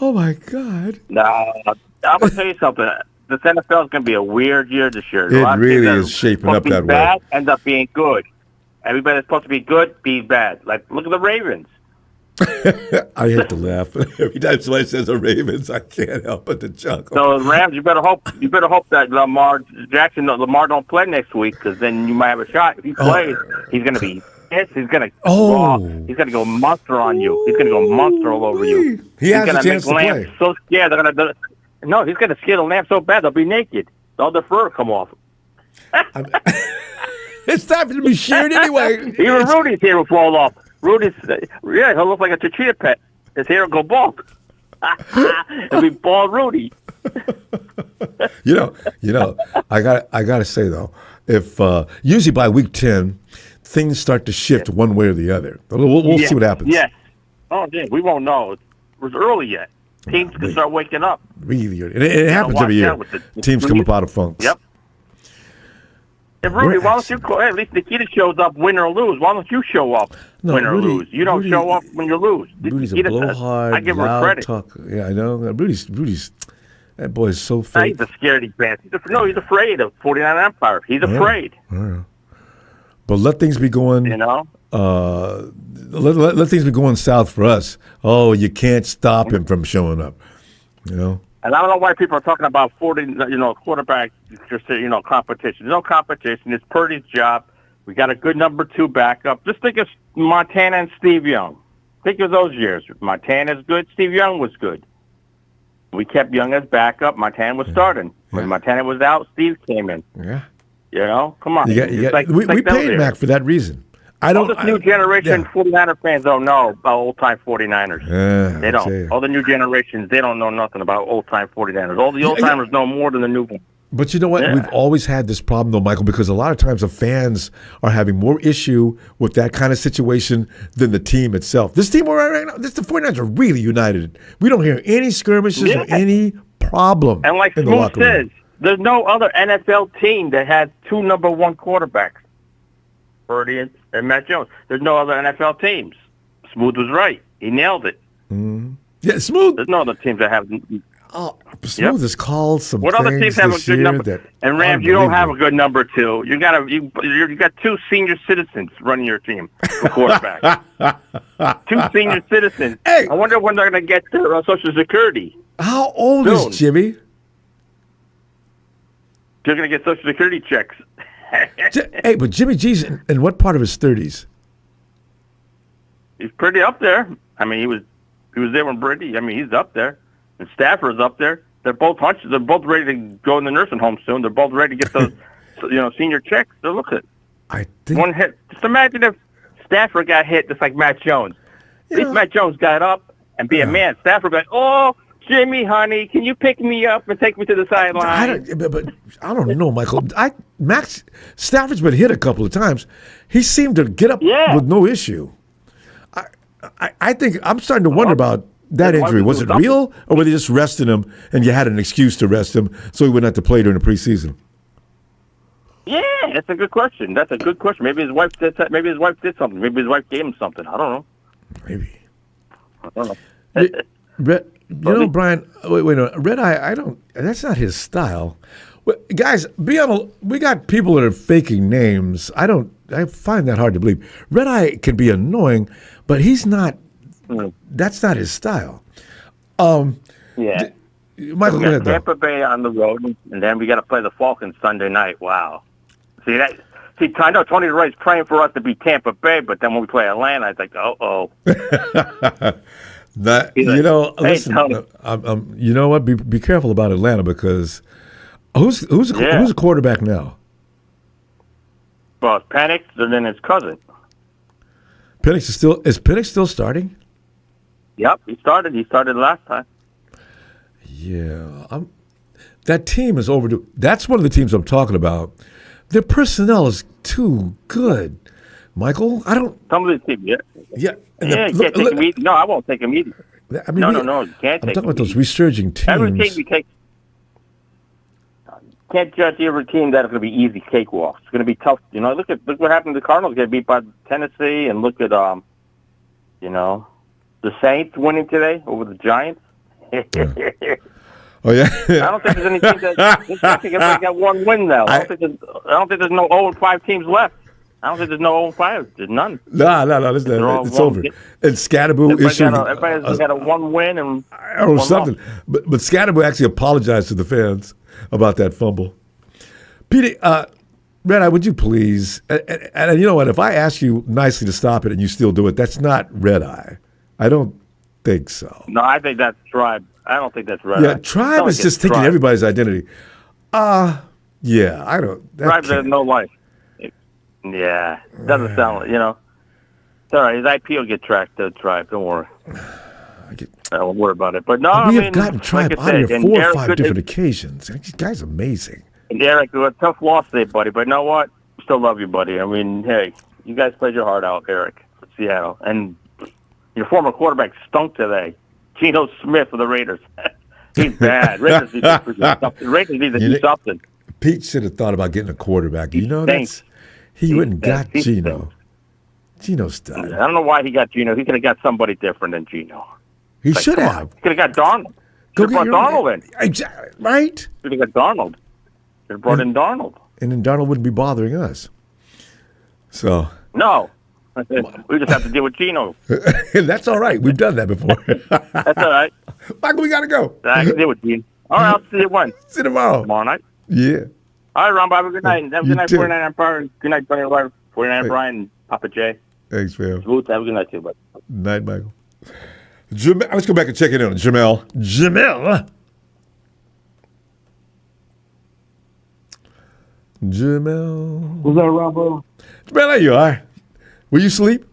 Oh, my God. No, I'm going to tell you something. This NFL is going to be a weird year this year. It really is shaping up that way. Bad, end up being good. Everybody that's supposed to be good, be bad. Like, look at the Ravens. I hate to laugh. Every time somebody says the Ravens, I can't help but to chuckle. So the Rams, you better hope that Lamar don't play next week, because then you might have a shot. If he plays, he's going to be pissed. He's going to he's going to go monster on you. He's going to go monster all over you. He has a chance to play. So scared they're going to. No, he's going to scare the Lamb so bad they'll be naked. All their fur will come off. It's time for them to be shared anyway. Even Rudy's hair will fall off. Rudy's, he'll look like a Chichita pet. His hair will go bald. It'll be bald Rudy. I gotta say though, if usually by week 10, things start to shift one way or the other. We'll see what happens. Yes. Oh, yeah, we won't know. It was early yet. Teams can start waking up. Really, it happens every year. Teams come up out of funks. Yep. And Rudy, why don't you at least Nikita shows up, win or lose. Why don't you show up, win or lose? You don't show up when you lose. Rudy's a blowhard, I give her credit. Talker. Yeah, I know. Rudy's that boy is so fake. He's a scaredy pants. He's afraid of 49 Empire. He's afraid. But let things be going. Let things be going south for us. Oh, you can't stop him from showing up. And I don't know why people are talking about 40, quarterback, competition. There's no competition. It's Purdy's job. We got a good number 2 backup. Just think of Montana and Steve Young. Think of those years. Montana's good. Steve Young was good. We kept Young as backup. Montana was starting. When Montana was out, Steve came in. Yeah. Come on. We paid Mac for that reason. All this new generation 49er fans don't know about old-time 49ers. They don't. All the new generations, they don't know nothing about old-time 49ers. All the old-timers know more than the new ones. But you know what? We've always had this problem, though, Michael, because a lot of times the fans are having more issue with that kind of situation than the team itself. This team right now, the 49ers are really united. We don't hear any skirmishes or any problem. And like Smooth says, there's no other NFL team that has 2 number 1 quarterbacks. Purdy and Mack Jones. There's no other NFL teams. Smooth was right. He nailed it. Mm-hmm. Yeah, Smooth. There's no other teams that have. Smooth has called some What other teams have a good number? And Rams, you don't have a good number two. You got two senior citizens running your team for quarterback. Two senior citizens. Hey, I wonder when they're going to get their Social Security. How old is Jimmy? They're going to get Social Security checks. Hey, but Jimmy G's in what part of his 30s? He's pretty up there. I mean, he was there when Brady. I mean, he's up there. And Stafford's up there. They're both hunches. They're both ready to go in the nursing home soon. They're both ready to get those, senior checks. So look at one hit. Just imagine if Stafford got hit just like Mack Jones. At least Mack Jones got up and be a man. Stafford got, oh, Jimmy, honey, can you pick me up and take me to the sideline? But I don't know, Michael. Stafford's been hit a couple of times. He seemed to get up with no issue. I think I'm starting to wonder about that injury. Was it real, or were they just resting him and you had an excuse to rest him so he wouldn't have to play during the preseason? Yeah, that's a good question. Maybe his wife did something. Maybe his wife gave him something. I don't know. Maybe. I don't know. Brian, wait, no, Red Eye, I don't, that's not his style. Guys, we got people that are faking names. I find that hard to believe. Red Eye can be annoying, but he's not, that's not his style. Yeah. Michael, we got Tampa Bay on the road, and then we got to play the Falcons Sunday night. Wow. I know Tony Roy's praying for us to beat Tampa Bay, but then when we play Atlanta, it's like, uh-oh. Listen, you know what? Be careful about Atlanta because who's the quarterback now? Well, it's Penix, and then his cousin. Is Penix still starting? Yep, he started. He started last time. Yeah, that team is overdue. That's one of the teams I'm talking about. Their personnel is too good, Michael. Some of the teams, yeah. Yeah. You can't take him easy. No, I won't take him easy. I mean, no, you can't take him. I'm talking about those resurging teams. Every team you take. Can't judge every team that it's going to be easy cakewalks. It's going to be tough. Look what happened to the Cardinals. Get beat by Tennessee, and look at the Saints winning today over the Giants. Oh yeah. I don't think there's any team that. I think everybody got one win now. I don't think there's no 0-5 teams left. I don't think there's no 0-5. There's none. No. It's over. And Scatterboo issued. Everybody's got a one win and or something. But Scatterboo actually apologized to the fans about that fumble. Peter, Red Eye, would you please? And you know what? If I ask you nicely to stop it and you still do it, that's not Red Eye. I don't think so. No, I think that's Tribe. I don't think that's Red Eye. Yeah, Tribe is just taking everybody's identity. Yeah, I don't. Tribe has no life. It doesn't sound like, It's all right. His IP will get tracked to Tribe. Don't worry. I won't worry about it. But no, we have gotten Tribe out of here 4 or 5 different occasions. This guy's amazing. And Eric, it was a tough loss today, buddy. But you know what? Still love you, buddy. I mean, hey, you guys played your heart out, Eric, for Seattle. And your former quarterback stunk today. Geno Smith for the Raiders. He's bad. Raiders need to do something. Pete should have thought about getting a quarterback. He wouldn't got Geno. Geno's done. I don't know why he got Geno. He could have got somebody different than Geno. He should have. He could have got Darnold. Should have brought Darnold in. Exactly. Right? Should have got Darnold. Should have brought in Darnold. And then Darnold wouldn't be bothering us. So. No. We just have to deal with Geno. That's all right. We've done that before. That's all right. Michael, we got to go. I can deal with Geno. All right, I'll see you when? See you tomorrow. Tomorrow night? Yeah. All right, Ronbo, have a good night. Have a good night, 49 Empire. Good night, 49 Brian and Papa J. Thanks, fam. Have a good night, too, bud. Night, Michael. Let's go back and check in on Jamal. Jamal. What's up, Ronbo? Jamal, there you are. Will you sleep?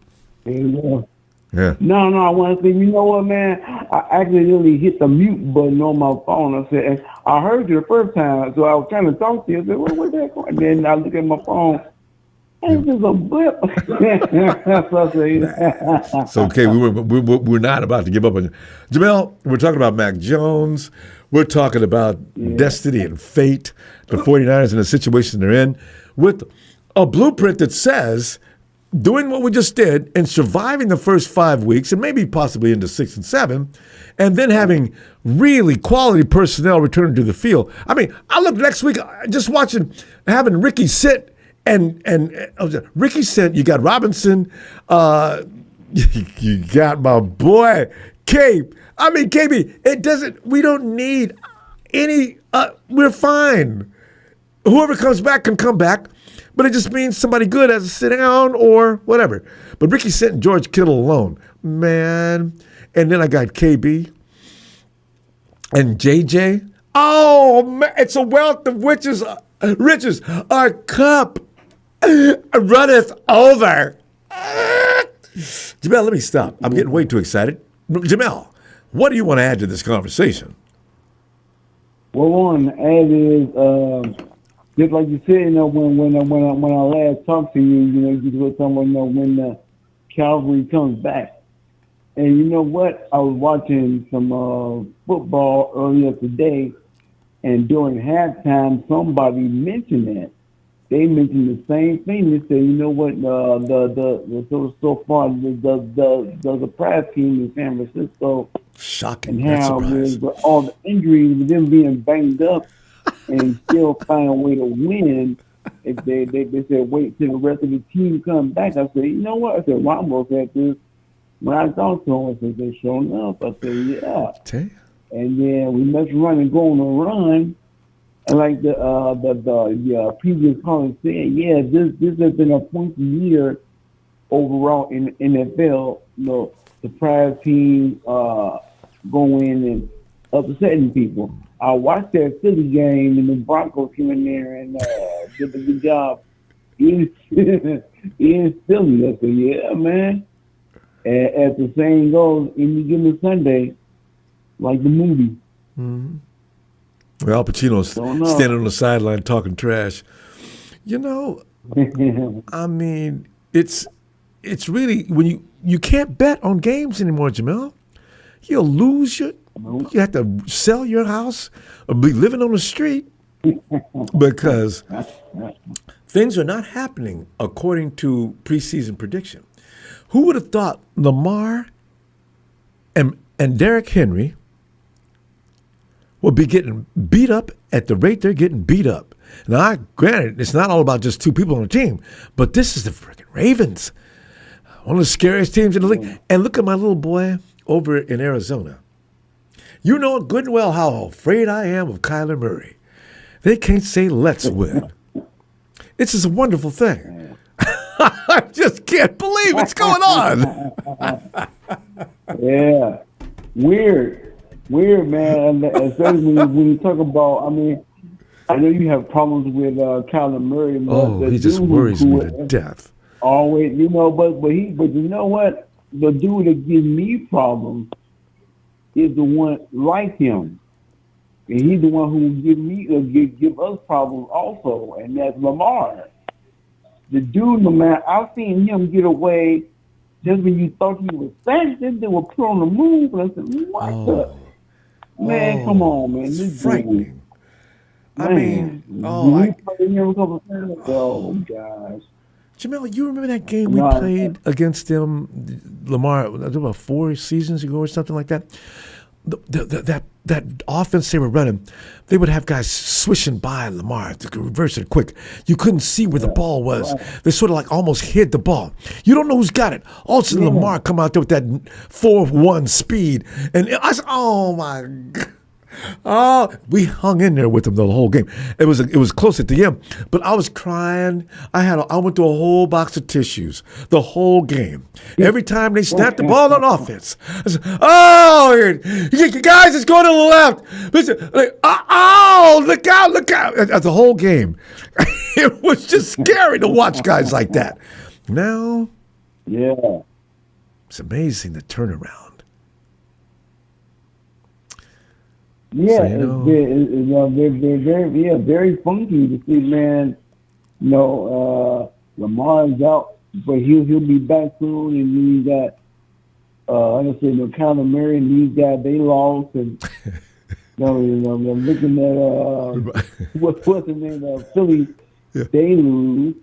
Yeah. No, I want to sleep. You know what, man? I accidentally hit the mute button on my phone. I said, I heard you the first time, so I was trying to talk to you. I said, where's that going? And then I look at my phone. It's just a blip. It's okay. We're not about to give up on you. Jamal, we're talking about Mack Jones. We're talking about destiny and fate. The 49ers in the situation they're in with a blueprint that says doing what we just did and surviving the first 5 weeks and maybe possibly into 6 and 7, and then having really quality personnel return to the field. I mean, I look next week just having Ricky sit and Ricky sit. You got Robinson. You got my boy Cape. I mean, KB. We don't need any. We're fine. Whoever comes back can come back. But it just means somebody good has to sit down or whatever. But Ricky sent George Kittle alone. Man. And then I got KB and JJ. Oh, man. It's a wealth of riches. Our cup runneth over. Jamal, let me stop. I'm getting way too excited. Jamal, what do you want to add to this conversation? Well, one add is just like you said, when I last talked to you, you were talking about when the Calvary comes back. And you know what? I was watching some football earlier today, and during halftime, somebody mentioned that. They mentioned the same thing. They said, you know what? So far the prize team in San Francisco, shocking, and how with all the injuries, with them being banged up, and still find a way to win. If they said wait till the rest of the team come back. I said, you know what? I said, Ronbo said this. When I talked to him, I said, they're showing up. I said, yeah. Damn. And then we mess around and go on a run. And like the previous caller said, yeah, this has been a pointy year overall in the NFL. The prize team going and upsetting people. I watched that Philly game, and the Broncos came in there and did a good job in Philly. I said, yeah, man. And as the saying goes, any given Sunday, like the movie. Mm-hmm. Well, Al Pacino's standing on the sideline talking trash. I mean, it's really, when you can't bet on games anymore, Jamal. You'll lose you have to sell your house or be living on the street because things are not happening according to preseason prediction. Who would have thought Lamar and Derrick Henry will be getting beat up at the rate they're getting beat up? Now, granted, it's not all about just two people on the team, but this is the freaking Ravens, one of the scariest teams in the league. And look at my little boy over in Arizona. You know good and well how afraid I am of Kyler Murray. They can't say let's win. It's just a wonderful thing. I just can't believe what's going on. Yeah. Weird, man. Especially when you talk about, I mean, I know you have problems with Kyler Murray. But he just worries me to death. Always, but you know what? The dude that gives me problems is the one like him. And he's the one who will give us problems also, and that's Lamar. The dude, Lamar, I've seen him get away just when you thought he was sanctioned, they were put on the move, and I said, what the? Man, come on, man. This is frightening. Oh, gosh. Jamal, you remember that game we played against them, Lamar, about 4 seasons ago or something like that? That offense they were running, they would have guys swishing by Lamar to reverse it quick. You couldn't see where the ball was. They sort of like almost hid the ball. You don't know who's got it. All of a sudden, Lamar come out there with that 4-1 speed. And I said, oh, my God. Oh, we hung in there with them the whole game. It was close at the end, but I was crying. I went through a whole box of tissues the whole game. Every time they snapped the ball on offense, I said, "Oh, you guys, it's going to the left." Listen, look out! That's the whole game. It was just scary to watch guys like that. Now, it's amazing the turnaround. Yeah, so, they're very funky to see, man. Lamar's out, but he'll be back soon. And you got, like I said, Kyler Murray and these guys, they lost, and I'm looking at what's the name of Philly, they lose.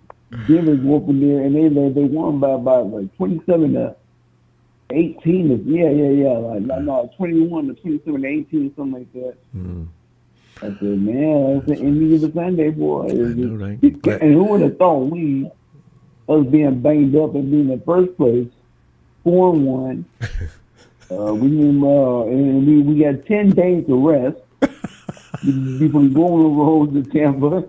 Denver's open there, and they won by about like 27-18. Like no, 21 to 27 to 18, something like that. I said, man, that's the ending of the Sunday, boy. I know, right? And who would have thought us being banged up and being in first place, 4-1. We got 10 days to rest before we go on the road to Tampa.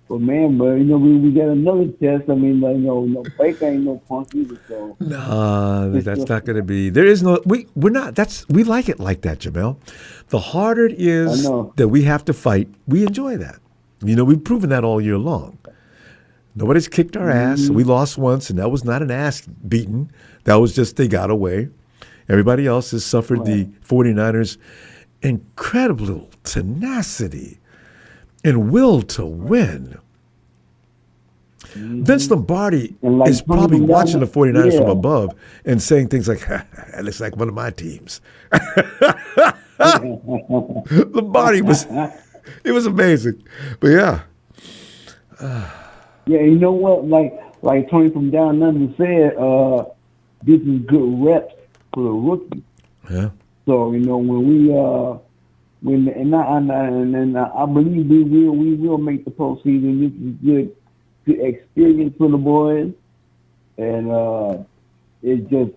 But man, we got another test. I mean, Baker ain't no punk either. So no, that's not going to be. There is no. We're not. We like it like that, Jamal. The harder it is that we have to fight, we enjoy that. We've proven that all year long. Nobody's kicked our ass. We lost once, and that was not an ass beating. That was just they got away. Everybody else has suffered the 49ers' incredible tenacity and will to win. Vince Lombardi is probably watching the 49ers from above and saying things like, that looks like one of my teams. Lombardi it was amazing. But yeah. Yeah, you know what? Like Tony from Down Under said, this is good reps for the rookie. Yeah. So, I believe we will make the postseason. This is good experience for the boys, and it's just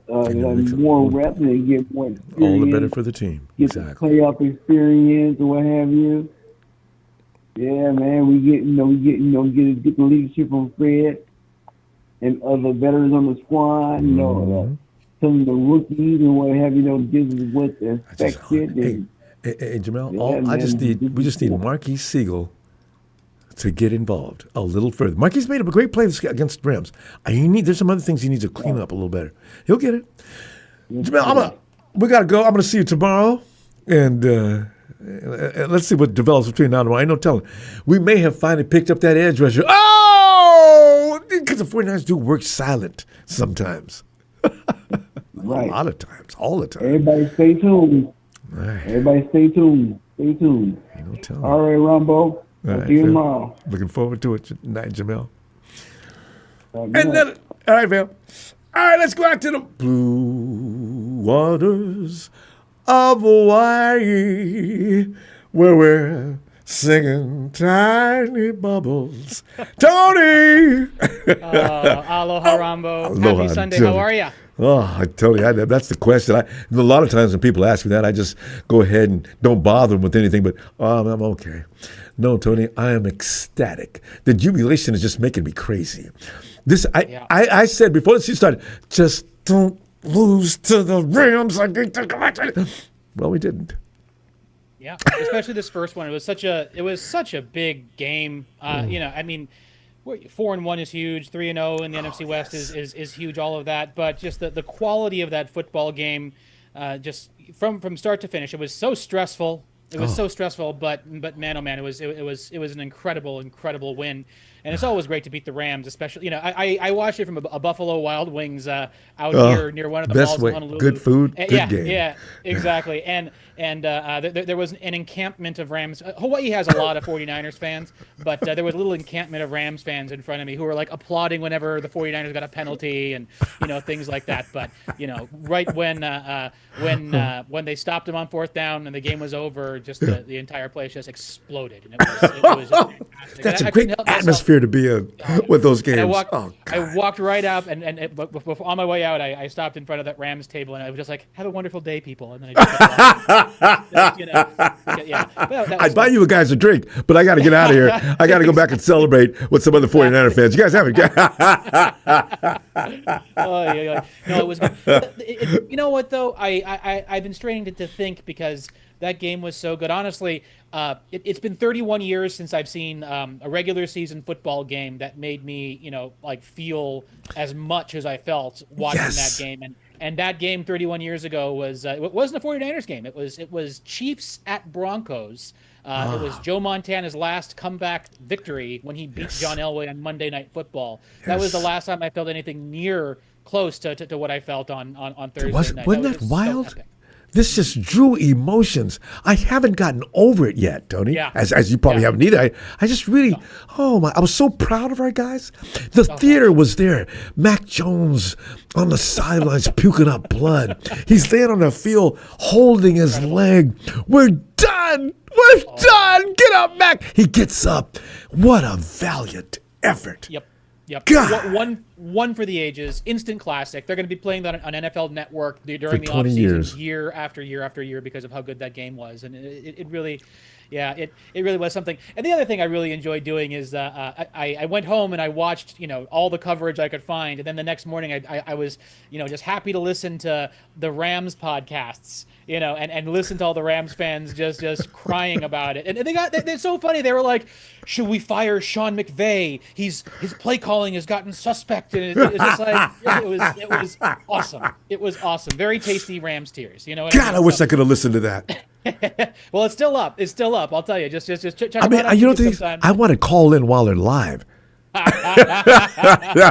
more reps and get more experience. All the better for the team. Get the playoff experience or what have you. Yeah, man, we get the leadership from Fred and other veterans on the squad. Some of the rookies and what have you. This is what's expected. Hey, Jamal, we just need Marquise Siegel to get involved a little further. Marquise made a great play against the Rams. There's some other things he needs to clean up a little better. He'll get it. Jamal, we got to go. I'm going to see you tomorrow, and let's see what develops between now and tomorrow. Ain't no telling. We may have finally picked up that edge rusher. Oh! Because the 49ers do work silent sometimes. Right. A lot of times. All the time. Everybody stay tuned. Right. Everybody stay tuned. Stay tuned. Ain't no telling. All right, Ronbo. Right, see you tomorrow. Looking forward to it tonight, Jamal. All right, Phil. All right, let's go out to the blue waters of Hawaii, where we're singing tiny bubbles. Tony! Aloha, Ronbo. Happy Sunday. How are you? Oh, I tell you, that's the question. A lot of times when people ask me that, I just go ahead and don't bother them with anything, but I'm okay. No, Tony, I am ecstatic. The jubilation is just making me crazy. I said before the season started, just don't lose to the Rams. Well, we didn't. Yeah, especially this first one. It was such a big game. 4-1 is huge. 3-0 in the NFC West is huge. All of that, but just the quality of that football game, just from start to finish, it was so stressful. It was so stressful, but man, oh man, it was an incredible win. And it's always great to beat the Rams, especially. I watched it from a Buffalo Wild Wings out here near one of the best malls in Honolulu. Good food, good game. Yeah, exactly. And there was an encampment of Rams. Hawaii has a lot of 49ers fans, but there was a little encampment of Rams fans in front of me who were like applauding whenever the 49ers got a penalty and things like that. But right when they stopped them on fourth down and the game was over, just the entire place just exploded. And it was just fantastic. That's a great atmosphere to be in with those games. I walked right up, and before, on my way out, I stopped in front of that Rams table, and I was just like, "Have a wonderful day, people." And then I'd buy you guys a drink, but I got to get out of here. I got to go back and celebrate with some other 49er fans. You guys have it. No, it was good. You know what, though? I've been straining to think because that game was so good. Honestly, it's been 31 years since I've seen a regular season football game that made me, feel as much as I felt watching that game. And that game 31 years ago was it wasn't a 49ers game. It was Chiefs at Broncos. It was Joe Montana's last comeback victory when he beat John Elway on Monday Night Football. That was the last time I felt anything near close to what I felt on Thursday night. Wasn't that wild? So this just drew emotions. I haven't gotten over it yet, Tony. Yeah. As you probably haven't either. I just really, I was so proud of our guys. The theater was there. Mack Jones on the sidelines puking up blood. He's laying on the field holding his leg. We're done. We're done. Get up, Mac. He gets up. What a valiant effort. Yep. God. One for the ages, instant classic. They're going to be playing that on NFL Network during the 20 offseason, years. year after year after year, because of how good that game was, and it really, it really was something. And the other thing I really enjoyed doing is I went home and I watched all the coverage I could find, and then the next morning I was just happy to listen to the Rams podcasts. And listen to all the Rams fans just crying about it. And they're so funny. They were like, should we fire Sean McVay? His play calling has gotten suspect. And it's just like, it was awesome. It was awesome. Very tasty Rams tears. God, I wish I could have listened to that. Well, it's still up. It's still up. I'll tell you. Just check it out. I want to call in while they're live. I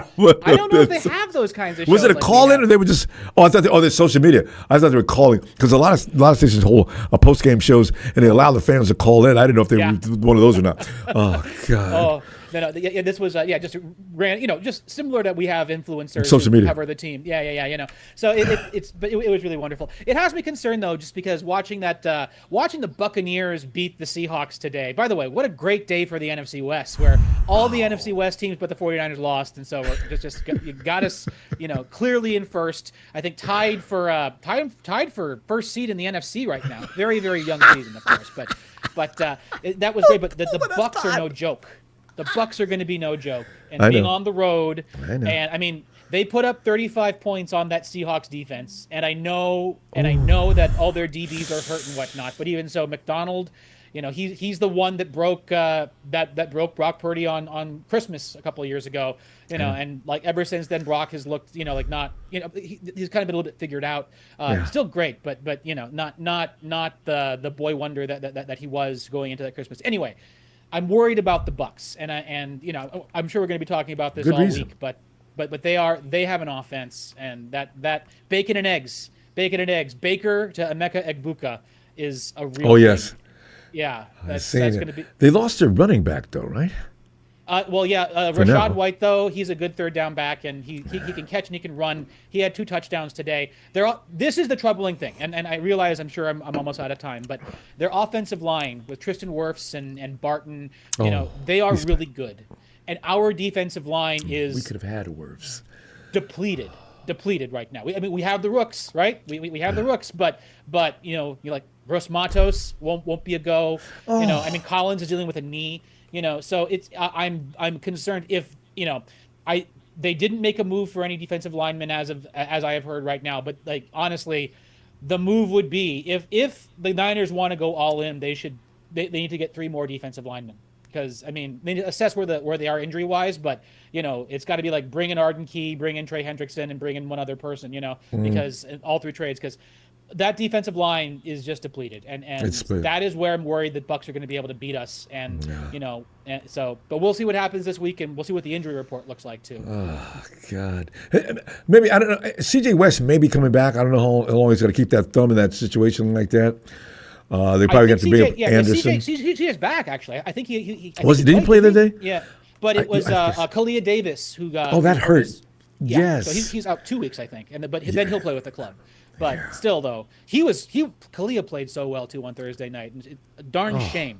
don't know if they have those kinds of shows. Was it a call-in, or they were just? Oh, I thought. There's social media. I thought they were calling, because a lot of stations hold post-game shows and they allow the fans to call in. I didn't know if they were one of those or not. Oh God. Oh. No. This was just ran. Just similar to we have influencers social media cover the team. Yeah. So it was really wonderful. It has me concerned though, just because watching the Buccaneers beat the Seahawks today. By the way, what a great day for the NFC West, where all the NFC West teams but the 49ers lost, and so we're just you got us clearly in first. I think tied for first seed in the NFC right now. Very, very young season, of course, but that was great. But the Bucs are no joke. The Bucs are going to be no joke, and being on the road, and they put up 35 points on that Seahawks defense, and I know that all their DBs are hurt and whatnot. But even so, McDonald, he's the one that broke that broke Brock Purdy on Christmas a couple of years ago. And like ever since then, Brock has looked he's kind of been a little bit figured out. Still great, but not the boy wonder that he was going into that Christmas. Anyway. I'm worried about the Bucs, and I'm sure we're going to be talking about this all week, but they have an offense, and that bacon and eggs, Baker to Emeka Egbuka is a real. Oh yes. Thing. Yeah, that's going to be. They lost their running back though, right? Rashad White though, he's a good third down back, and he can catch and he can run. He had 2 touchdowns today. This is the troubling thing, and I realize I'm sure I'm almost out of time, but their offensive line with Tristan Wirfs and Barton, they are really good, and our defensive line is. We could have had Wirfs. Depleted right now. We have the rooks, right? We have the rooks, but you're like Gross Matos won't be a go. Collins is dealing with a knee. So I'm concerned if they didn't make a move for any defensive linemen as I have heard right now. But like honestly, the move would be if the Niners want to go all in, they need to get 3 more defensive linemen, because they need to assess where they are injury wise. But it's got to be like bring in Arden Key, bring in Trey Hendrickson, and bring in one other person. Because all 3 trades, because that defensive line is just depleted, and that is where I'm worried that Bucs are going to be able to beat us. And but we'll see what happens this week, and we'll see what the injury report looks like too. Oh God, maybe I don't know. CJ West may be coming back. I don't know how long he's going to keep that thumb in that situation like that. They probably got to bring up Anderson. CJ is back actually. I think he did he play that day? Yeah, but it was Kalia Davis who got. Oh, that hurt. Yeah, yes. So he's out 2 weeks, I think, but then he'll play with the club. But still, though, Kalia played so well too on Thursday night. A darn shame.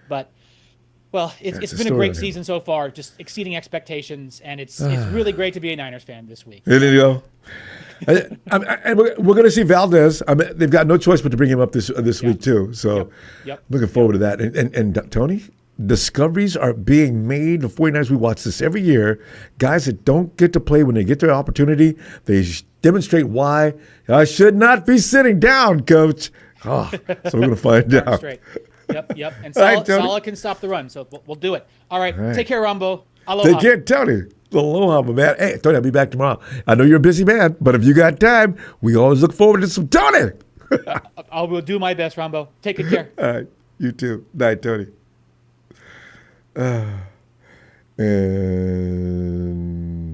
But it's been a great season so far, just exceeding expectations, and it's really great to be a Niners fan this week. There you go. And we're going to see Valdez. They've got no choice but to bring him up this week too. So looking forward to that. And Tony, discoveries are being made. The 49ers, we watch this every year. Guys that don't get to play when they get their opportunity, they demonstrate why. I should not be sitting down, Coach. So we're going to find out. Straight. Yep. And Salah can stop the run, so we'll do it. All right. Take care, Ronbo. Aloha. Take care, Tony. Aloha, my man. Hey, Tony, I'll be back tomorrow. I know you're a busy man, but if you got time, we always look forward to some Tony. I will do my best, Ronbo. Take good care. All right. You too. Night, Tony. And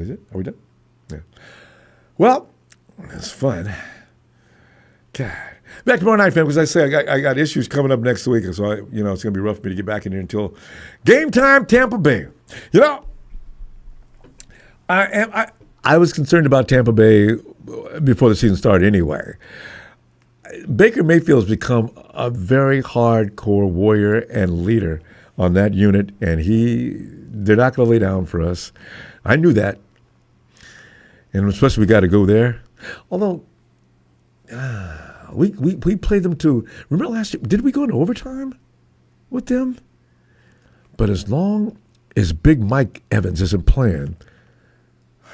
is it? Are we done? Yeah. Well, it's fun. God. Back tomorrow night, fam, because I say I got issues coming up next week, and so it's going to be rough for me to get back in here until game time, Tampa Bay. I was concerned about Tampa Bay before the season started anyway. Baker Mayfield's become a very hardcore warrior and leader on that unit, and they're not going to lay down for us. I knew that, and especially we got to go there. Although we played them to. Remember last year? Did we go into overtime with them? But as long as Big Mike Evans isn't playing,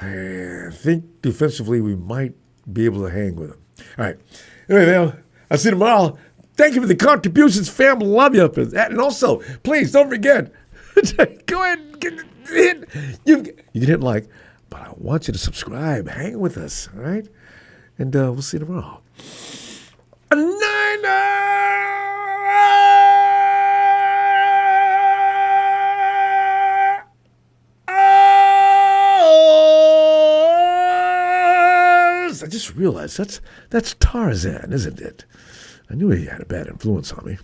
I think defensively we might be able to hang with him. All right. Anyway, man, I'll see you tomorrow. Thank you for the contributions, fam. Love you for that. And also, please don't forget, go ahead and hit. You can hit like, but I want you to subscribe. Hang with us, all right? And we'll see you tomorrow. I just realized that's Tarzan, isn't it? I knew he had a bad influence on me.